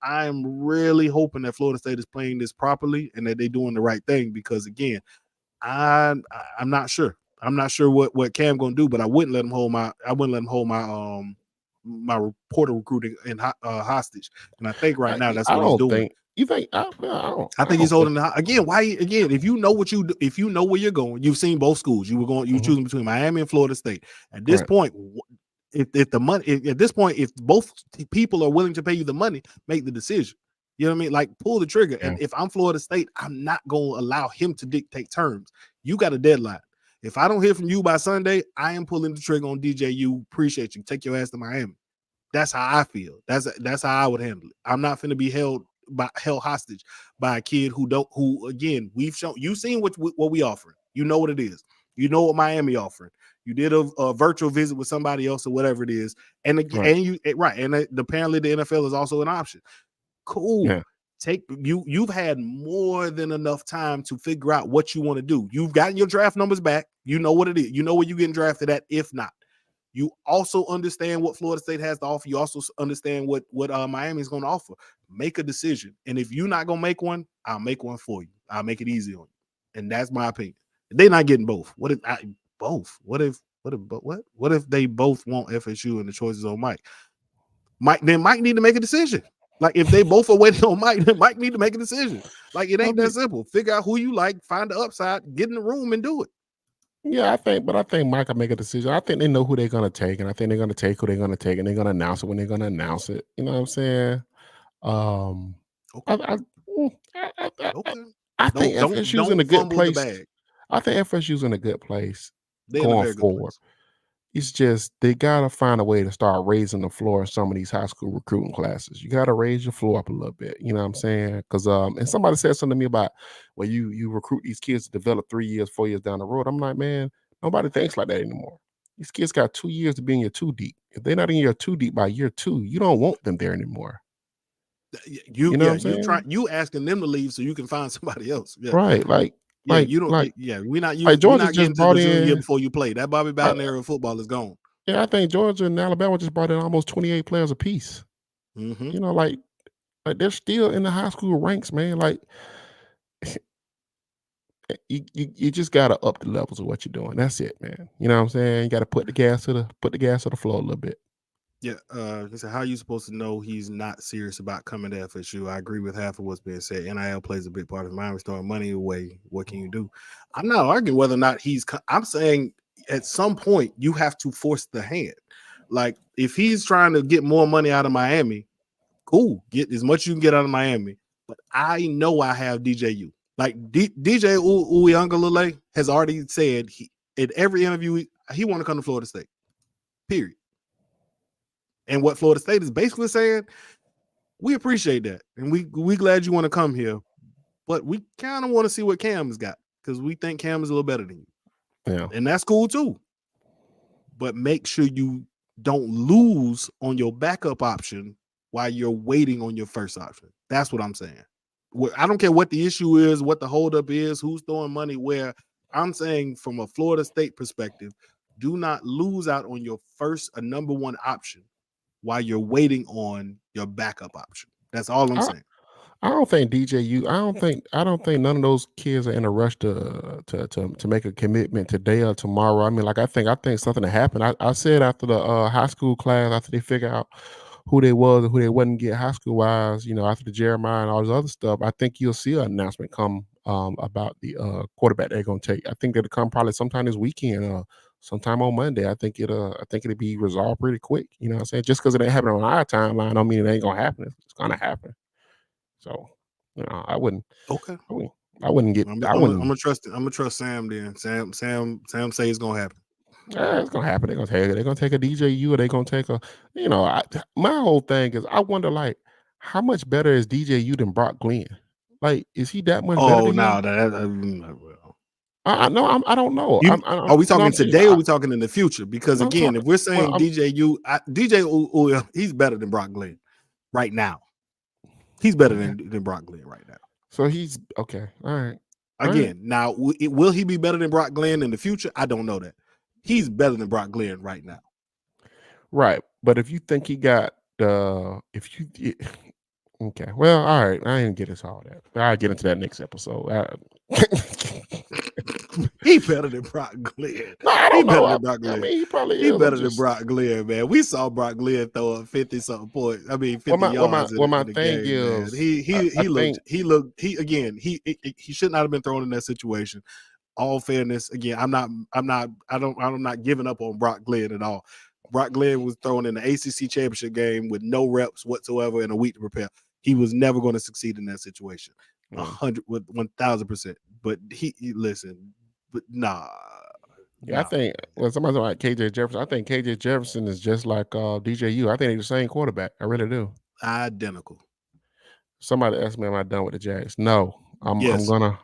Speaker 1: really hoping that Florida State is playing this properly and that they're doing the right thing because again, I'm not sure. I'm not sure what Cam gonna do, but I wouldn't let him hold my portal recruiting in hostage. And I think right now that's
Speaker 2: I
Speaker 1: what he's
Speaker 2: don't
Speaker 1: doing.
Speaker 2: think you think. I
Speaker 1: I think
Speaker 2: don't
Speaker 1: he's
Speaker 2: think.
Speaker 1: holding again. Why again? If you know what you do, if you know where you're going, you've seen both schools. You choosing between Miami and Florida State. At this point, if the money at this point, if both people are willing to pay you the money, make the decision. You know what I mean? Like pull the trigger.
Speaker 2: Yeah.
Speaker 1: And if I'm Florida State, I'm not going to allow him to dictate terms. You got a deadline. If I don't hear from you by Sunday, I am pulling the trigger on DJU. Appreciate you. Take your ass to Miami. That's how I feel. That's how I would handle it. I'm not finna be held hostage by a kid who again, you've seen what we offering. You know what it is. You know what Miami offering. You did a virtual visit with somebody else or whatever it is, and apparently the NFL is also an option. Cool.
Speaker 2: Yeah.
Speaker 1: You've had more than enough time to figure out what you want to do. You've gotten your draft numbers back. You know what it is. You know where you're getting drafted at. If not, you also understand what Florida State has to offer. You also understand what Miami is going to offer. Make a decision. And if you're not going to make one, I'll make one for you. I'll make it easy on you. And that's my opinion. They're not getting both. What if they both want FSU and the choices on Mike? Mike need to make a decision. Like if they both are waiting on Mike, then Mike need to make a decision. Like it ain't that simple. Figure out who you like, find the upside, get in the room and do it.
Speaker 2: Yeah, I think Mike will make a decision. I think they know who they're gonna take, and I think they're gonna take who they're gonna take, and they're gonna announce it when they're gonna announce it. You know what I'm saying?
Speaker 1: Okay.
Speaker 2: Okay. I think FSU's in a good place. I think FSU's in a good place going forward. It's just they gotta find a way to start raising the floor in some of these high school recruiting classes. You gotta raise your floor up a little bit. You know what I'm saying? Because and somebody said something to me about you recruit these kids to develop 3 years, 4 years down the road. I'm like, man, nobody thinks like that anymore. These kids got 2 years to be in your 2 deep. If they're not in your 2 deep by year 2, you don't want them there anymore. You know what I'm saying?
Speaker 1: You asking them to leave so you can find somebody else. Yeah.
Speaker 2: Right.
Speaker 1: We're not
Speaker 2: Georgia
Speaker 1: getting
Speaker 2: just
Speaker 1: to
Speaker 2: brought
Speaker 1: the junior year
Speaker 2: in.
Speaker 1: before you play. That Bobby Bowden era of football is gone.
Speaker 2: Yeah, I think Georgia and Alabama just brought in almost 28 players apiece.
Speaker 1: Mm-hmm.
Speaker 2: You know, like they're still in the high school ranks, man. Like you just gotta up the levels of what you're doing. That's it, man. You know what I'm saying? You gotta put the gas to the floor a little bit.
Speaker 1: Yeah, he said, how are you supposed to know he's not serious about coming to FSU? I agree with half of what's being said. NIL plays a big part of mine. Throwing money away. What can you do? I'm not arguing whether or not I'm saying at some point you have to force the hand. Like if he's trying to get more money out of Miami, cool. Get as much you can get out of Miami. But I know I have DJU. Like DJ Uyunglele has already said in every interview he want to come to Florida State. Period. And what Florida State is basically saying, we appreciate that. And we glad you want to come here. But we kind of want to see what Cam's got because we think Cam is a little better than you.
Speaker 2: Yeah.
Speaker 1: And that's cool too. But make sure you don't lose on your backup option while you're waiting on your first option. That's what I'm saying. I don't care what the issue is, what the holdup is, who's throwing money where. I'm saying from a Florida State perspective, do not lose out on your first number one option while you're waiting on your backup option. That's all I'm saying.
Speaker 2: I don't think DJU. I don't think none of those kids are in a rush to make a commitment today or tomorrow. I mean, like I think something to happen. I said after the high school class, after they figure out who they was and who they wasn't get high school wise, you know, after the Jeremiah and all this other stuff, I think you'll see an announcement come about the quarterback they're gonna take. I think that'll come probably sometime this weekend. Sometime on Monday. I think it'll be resolved pretty quick. You know what I'm saying? Just because it ain't happening on our timeline, don't mean it ain't gonna happen. It's gonna happen. So, you know, I wouldn't.
Speaker 1: Okay.
Speaker 2: I wouldn't get.
Speaker 1: I'm gonna trust Sam then. Sam say it's gonna happen.
Speaker 2: Yeah, it's gonna happen. They're gonna take a DJU, or they're gonna take a. You know, my whole thing is I wonder like how much better is DJU than Brock Glenn? Like, is he that much better than him?
Speaker 1: Well.
Speaker 2: I don't know.
Speaker 1: Are we talking today or are we talking in the future? Because again, if we're saying DJU, he's better than Brock Glenn right now. He's better than Brock Glenn right now.
Speaker 2: So he's okay. All right.
Speaker 1: Again, now will he be better than Brock Glenn in the future? I don't know that. He's better than Brock Glenn right now.
Speaker 2: Right, but if you think he got okay, well, all right. I didn't get into all that. I'll get into that next episode.
Speaker 1: He better than Brock Glenn.
Speaker 2: No, I
Speaker 1: He
Speaker 2: don't know.
Speaker 1: better than Brock
Speaker 2: I
Speaker 1: Glenn.
Speaker 2: mean, he probably
Speaker 1: He
Speaker 2: is. I'm
Speaker 1: better than
Speaker 2: just
Speaker 1: Brock Glenn, man. We saw Brock Glenn throw up 50 something points. I mean,
Speaker 2: what
Speaker 1: 50
Speaker 2: my what my
Speaker 1: yards
Speaker 2: what my
Speaker 1: in the
Speaker 2: thing
Speaker 1: game, man.
Speaker 2: is. I
Speaker 1: He again. He should not have been thrown in that situation. All fairness, again, I'm not giving up on Brock Glenn at all. Brock Glenn was thrown in the ACC championship game with no reps whatsoever and a week to prepare. He was never going to succeed in that situation. 1,000%. But listen, but
Speaker 2: Yeah, I think when somebody's like KJ Jefferson, I think KJ Jefferson is just like DJU. I think they're the same quarterback. I really do.
Speaker 1: identical.
Speaker 2: Somebody asked me, "Am I done with the Jags?" No,
Speaker 1: Yes,
Speaker 2: I'm gonna.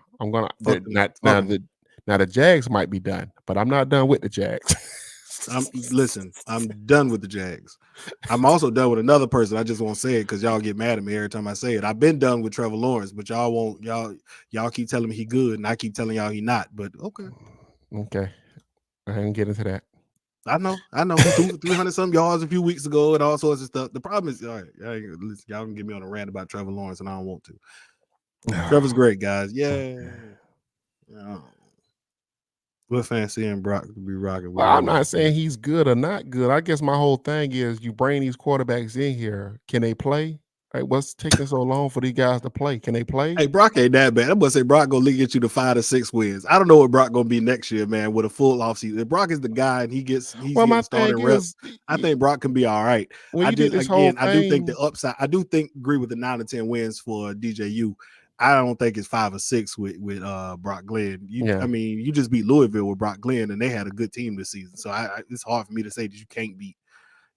Speaker 1: fuck them.
Speaker 2: Not
Speaker 1: Fuck
Speaker 2: now.
Speaker 1: them.
Speaker 2: Now the Jags might be done, but I'm not done with the Jags.
Speaker 1: I'm done with the Jags. I'm also done with another person. I just won't say it because y'all get mad at me every time I say it. I've been done with Trevor Lawrence, but y'all won't. Y'all keep telling me he good, and I keep telling y'all he not. But okay,
Speaker 2: Okay, I didn't get into that.
Speaker 1: I know. He threw for 300 some yards a few weeks ago and all sorts of stuff. The problem is, all right, y'all can get me on a rant about Trevor Lawrence, and I don't want to. Trevor's great, guys. Yeah. We're fancying Brock to be rocking with
Speaker 2: Well, I'm not
Speaker 1: Lawrence.
Speaker 2: saying he's good or not good. I guess my whole thing is you bring these quarterbacks in here. Can they play? Like, what's taking so long for these guys to play? Can they play?
Speaker 1: Hey, Brock ain't that bad. I'm gonna say Brock gonna get you to 5 to 6 wins. I don't know what Brock gonna be next year, man, with a full offseason. If Brock is the guy and he's
Speaker 2: Well, my
Speaker 1: getting
Speaker 2: thing
Speaker 1: starting
Speaker 2: is,
Speaker 1: reps, I think Brock can be all right.
Speaker 2: when you did this whole
Speaker 1: I do think the
Speaker 2: thing,
Speaker 1: upside. I do think agree with the 9 to 10 wins for DJU. I don't think it's 5 or 6 with Brock Glenn.
Speaker 2: yeah,
Speaker 1: I mean, you just beat Louisville with Brock Glenn, and they had a good team this season. So it's hard for me to say that you can't beat.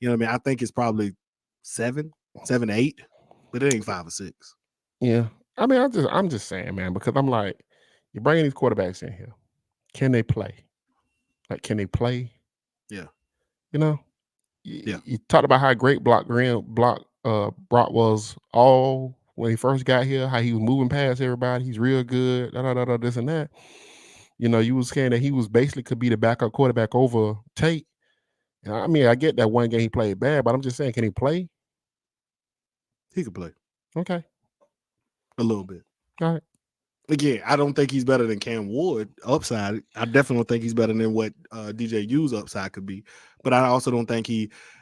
Speaker 1: You know what I mean? I think it's probably 7, 8, but it ain't 5 or 6.
Speaker 2: yeah. I mean, I'm just saying, man, because I'm like, you're bringing these quarterbacks in here. Can they play? Like, can they play?
Speaker 1: Yeah.
Speaker 2: You know,
Speaker 1: Yeah.
Speaker 2: you talked about how great Brock was all when he first got here, how he was moving past everybody. He's real good, this and that. You know, you was saying that he was basically could be the backup quarterback over Tate. And I mean, I get that one game he played bad, but I'm just saying, can he play?
Speaker 1: He could play
Speaker 2: Okay.
Speaker 1: a little bit.
Speaker 2: All right.
Speaker 1: Again, I don't think he's better than Cam Ward upside. I definitely don't think he's better than what DJU's upside could be. But I also don't think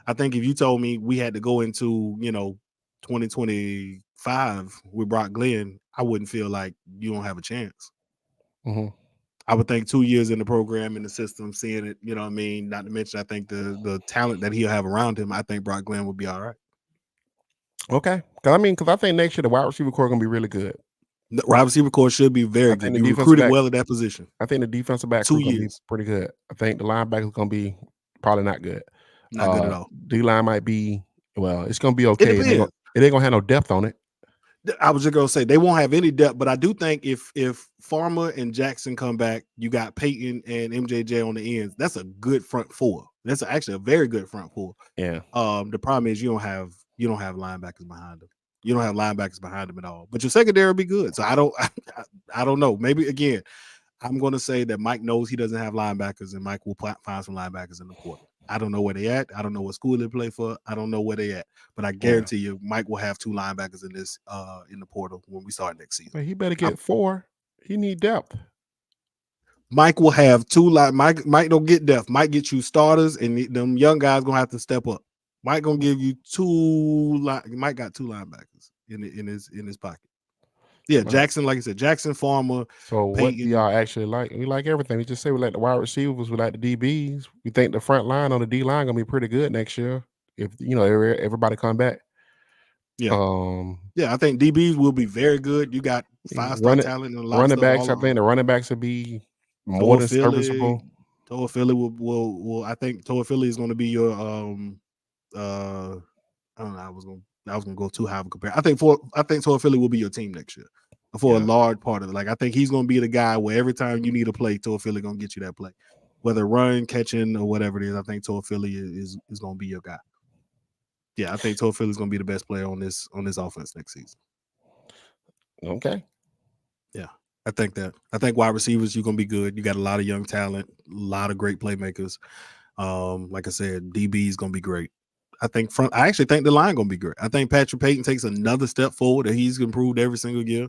Speaker 1: I think if you told me we had to go into, 2025 with Brock Glenn, I wouldn't feel like you don't have a chance.
Speaker 2: Mm-hmm.
Speaker 1: I would think 2 years in the program, in the system, seeing it, you know what I mean? Not to mention, I think the talent that he'll have around him, I think Brock Glenn would be all right.
Speaker 2: Okay. Because I think next year the wide receiver core going to be really good.
Speaker 1: The wide receiver core should be very good. You recruited well at that position.
Speaker 2: I think the defensive back
Speaker 1: 2
Speaker 2: is going to be
Speaker 1: years.
Speaker 2: pretty good. I think the linebacker is going to be probably not good.
Speaker 1: Not good at all.
Speaker 2: D-line might be, well, it's going to be okay.
Speaker 1: It depends.
Speaker 2: It ain't going to have no depth on it.
Speaker 1: I was just gonna say they won't have any depth, but I do think if Farmer and Jackson come back, you got Peyton and MJJ on the ends. That's a good front four. That's actually a very good front four.
Speaker 2: Yeah.
Speaker 1: The problem is you don't have linebackers behind them. You don't have linebackers behind them at all. But your secondary will be good. So I don't know. Maybe again, I'm going to say that Mike knows he doesn't have linebackers, and Mike will find some linebackers in the portal. I don't know where they at. I don't know what school they play for. I don't know where they at. But I guarantee you, Mike will have 2 linebackers in the portal when we start next season.
Speaker 2: But he better get 4. He need depth.
Speaker 1: Mike will have 2 Mike don't get depth. Mike get you starters, and them young guys gonna have to step up. Mike gonna give you 2. Mike got 2 linebackers in his pocket. Yeah, Jackson, like I said, Jackson, Farmer.
Speaker 2: So what do y'all actually like? We like everything. We just say we like the wide receivers, we like the DBs. We think the front line on the D line gonna be pretty good next year if everybody come back.
Speaker 1: Yeah, I think DBs will be very good. You got 5-star talent and a lot
Speaker 2: running
Speaker 1: of stuff.
Speaker 2: backs. I think the running backs will be more than serviceable.
Speaker 1: Toa Philly will. I think Toa Philly is going to be your. I don't know. I was gonna go too high of a compare. I think Toa Philly will be your team next year for a large part of it. Like I think he's gonna be the guy where every time you need a play, Toa Philly gonna get you that play, whether run, catching, or whatever it is. I think Toa Philly is gonna be your guy. Yeah, I think Toa Philly is gonna be the best player on this offense next season.
Speaker 2: Okay.
Speaker 1: Yeah, I think that. I think wide receivers you're gonna be good. You got a lot of young talent, a lot of great playmakers. Like I said, DB is gonna be great. I actually think the line gonna be great. I think Patrick Payton takes another step forward that he's improved every single year.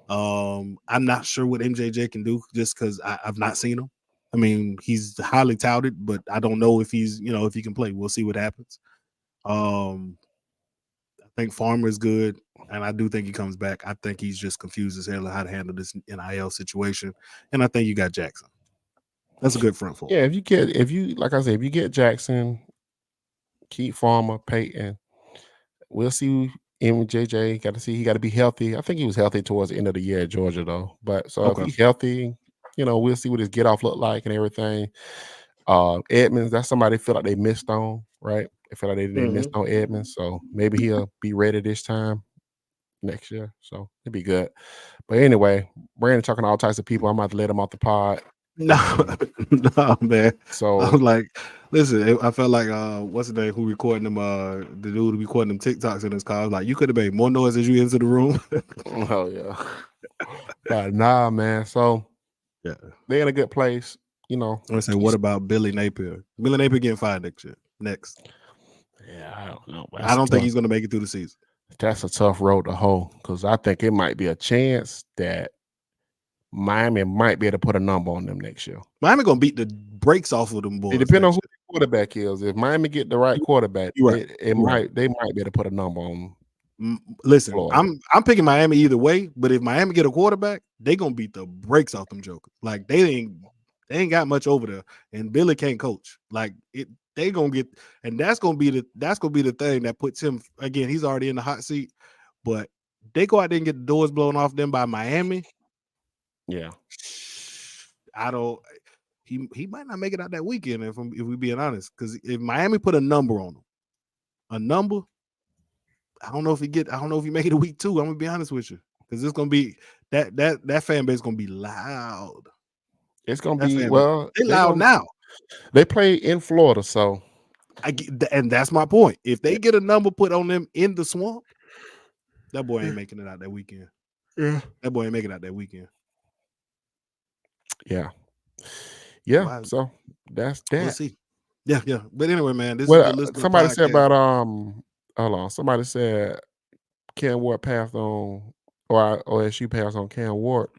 Speaker 1: I'm not sure what MJJ can do just because I've not seen him. I mean, he's highly touted, but I don't know if he's, if he can play. We'll see what happens. I think Farmer is good, and I do think he comes back. I think he's just confused as hell on how to handle this NIL situation. And I think you got Jackson. That's a good front four.
Speaker 2: Yeah, like I said, if you get Jackson, keep Farmer, Peyton, we'll see. MJJ got to see. He got to be healthy. I think he was healthy towards the end of the year at Georgia, though. But so if
Speaker 1: Okay.
Speaker 2: he's healthy, we'll see what his get off look like and everything. Edmonds, that's somebody feel like they missed on, right? They feel like they missed on Edmonds, so maybe he'll be ready this time next year. So it'd be good. But anyway, Brandon talking to all types of people. I'm about to let him off the pod.
Speaker 1: No, no, man. I
Speaker 2: So
Speaker 1: was like, listen, I felt like what's the name who recording them the dude who recording them TikToks in his car. I was like, you could have made more noise as you into the room.
Speaker 2: oh yeah. But nah, man. So
Speaker 1: Yeah.
Speaker 2: they're in a good place,
Speaker 1: I'm gonna say, what about Billy Napier? Billy Napier getting fired next year.
Speaker 2: Yeah, I don't know.
Speaker 1: I don't think he's gonna make it through the season.
Speaker 2: That's a tough road to hoe because I think it might be a chance that Miami might be able to put a number on them next year.
Speaker 1: Miami gonna beat the brakes off of them boys.
Speaker 2: It depends on who the quarterback is. If Miami get the right quarterback,
Speaker 1: right.
Speaker 2: they might be able to put a number on.
Speaker 1: Listen,
Speaker 2: Florida.
Speaker 1: I'm picking Miami either way, but if Miami get a quarterback, they gonna beat the brakes off them jokers. Like they ain't got much over there, and Billy can't coach. Like they gonna get, and that's gonna be the thing that puts him again. He's already in the hot seat, but they go out there and get the doors blown off them by Miami.
Speaker 2: Yeah,
Speaker 1: I don't. He might not make it out that weekend if we being honest. Because if Miami put a number on him, I don't know if he make it a week 2. I'm gonna be honest with you, because it's gonna be that fan base is gonna be loud.
Speaker 2: It's gonna
Speaker 1: That
Speaker 2: be
Speaker 1: they loud now.
Speaker 2: They play in Florida, so
Speaker 1: and that's my point. If they get a number put on them in the swamp, that boy ain't making it out that weekend.
Speaker 2: Yeah,
Speaker 1: that boy ain't making it out that weekend.
Speaker 2: Yeah.
Speaker 1: Wow.
Speaker 2: So that's that.
Speaker 1: We'll see. Yeah. But anyway, man, this is the listener
Speaker 2: somebody
Speaker 1: podcast.
Speaker 2: said about hold on. Somebody said Cam Ward passed on, or OSU passed on Cam Ward.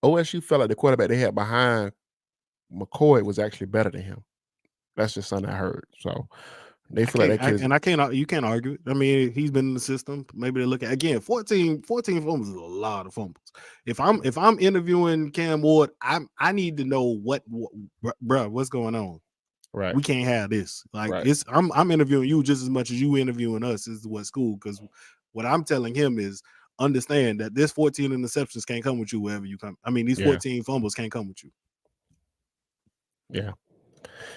Speaker 2: OSU felt like the quarterback they had behind McCoy was actually better than him. That's just something I heard. So they feel like that kid
Speaker 1: you can't argue it. I mean, he's been in the system. Maybe they look at again 14 fumbles is a lot of fumbles. If I'm interviewing Cam Ward, I need to know bro, what's going on.
Speaker 2: Right.
Speaker 1: We can't have this. Like
Speaker 2: Right.
Speaker 1: I'm interviewing you just as much as you interviewing us is what school, because what I'm telling him is understand that this 14 interceptions can't come with you wherever you come. I mean, these 14 fumbles can't come with you.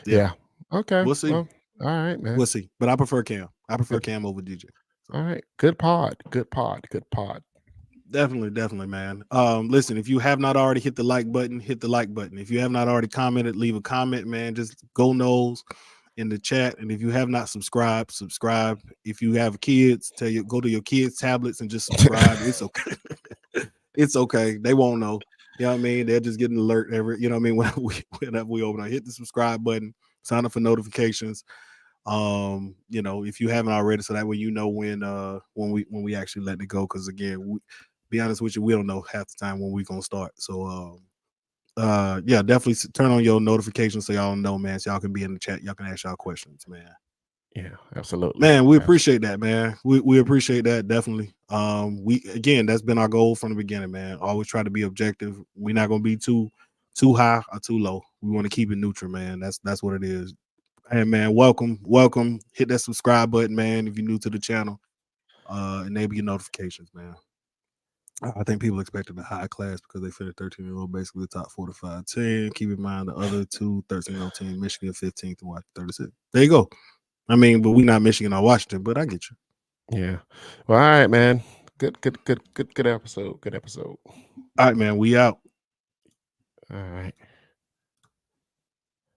Speaker 2: Yeah. Okay.
Speaker 1: We'll see.
Speaker 2: Well, all right, man.
Speaker 1: We'll see. But I prefer Cam. I prefer Cam over DJ.
Speaker 2: All right. Good pod.
Speaker 1: Definitely, man. Listen, if you have not already hit the like button, hit the like button. If you have not already commented, leave a comment, man. Just go Knowles in the chat. And if you have not subscribed, subscribe. If you have kids, go to your kids' tablets and just subscribe. It's okay. It's okay. They won't know. You know what I mean? They're just getting an alert every, you know what I mean? Whenever we open up, hit the subscribe button, sign up for notifications. If you haven't already, so that way you know when we actually let it go. Because again, be honest with you, we don't know half the time when we're gonna start. So definitely turn on your notifications so y'all know, man. So y'all can be in the chat. Y'all can ask y'all questions, man.
Speaker 2: Yeah, absolutely.
Speaker 1: Man, we appreciate that, man. We appreciate that, definitely. That's been our goal from the beginning, man. Always try to be objective. We're not gonna be too high or too low. We want to keep it neutral, man. That's what it is. Hey man, welcome. Hit that subscribe button, man, if you're new to the channel. Enable your notifications, man. I think people expected a high class because they finished 13-year-old, basically the top 45 team. Keep in mind the other two 13-year-old team, Michigan 15th and Washington 36. There you go. I mean, but we're not Michigan or Washington, but I get you.
Speaker 2: Yeah. Well, all right, man. Good episode. Good episode.
Speaker 1: All right, man. We out.
Speaker 2: All right.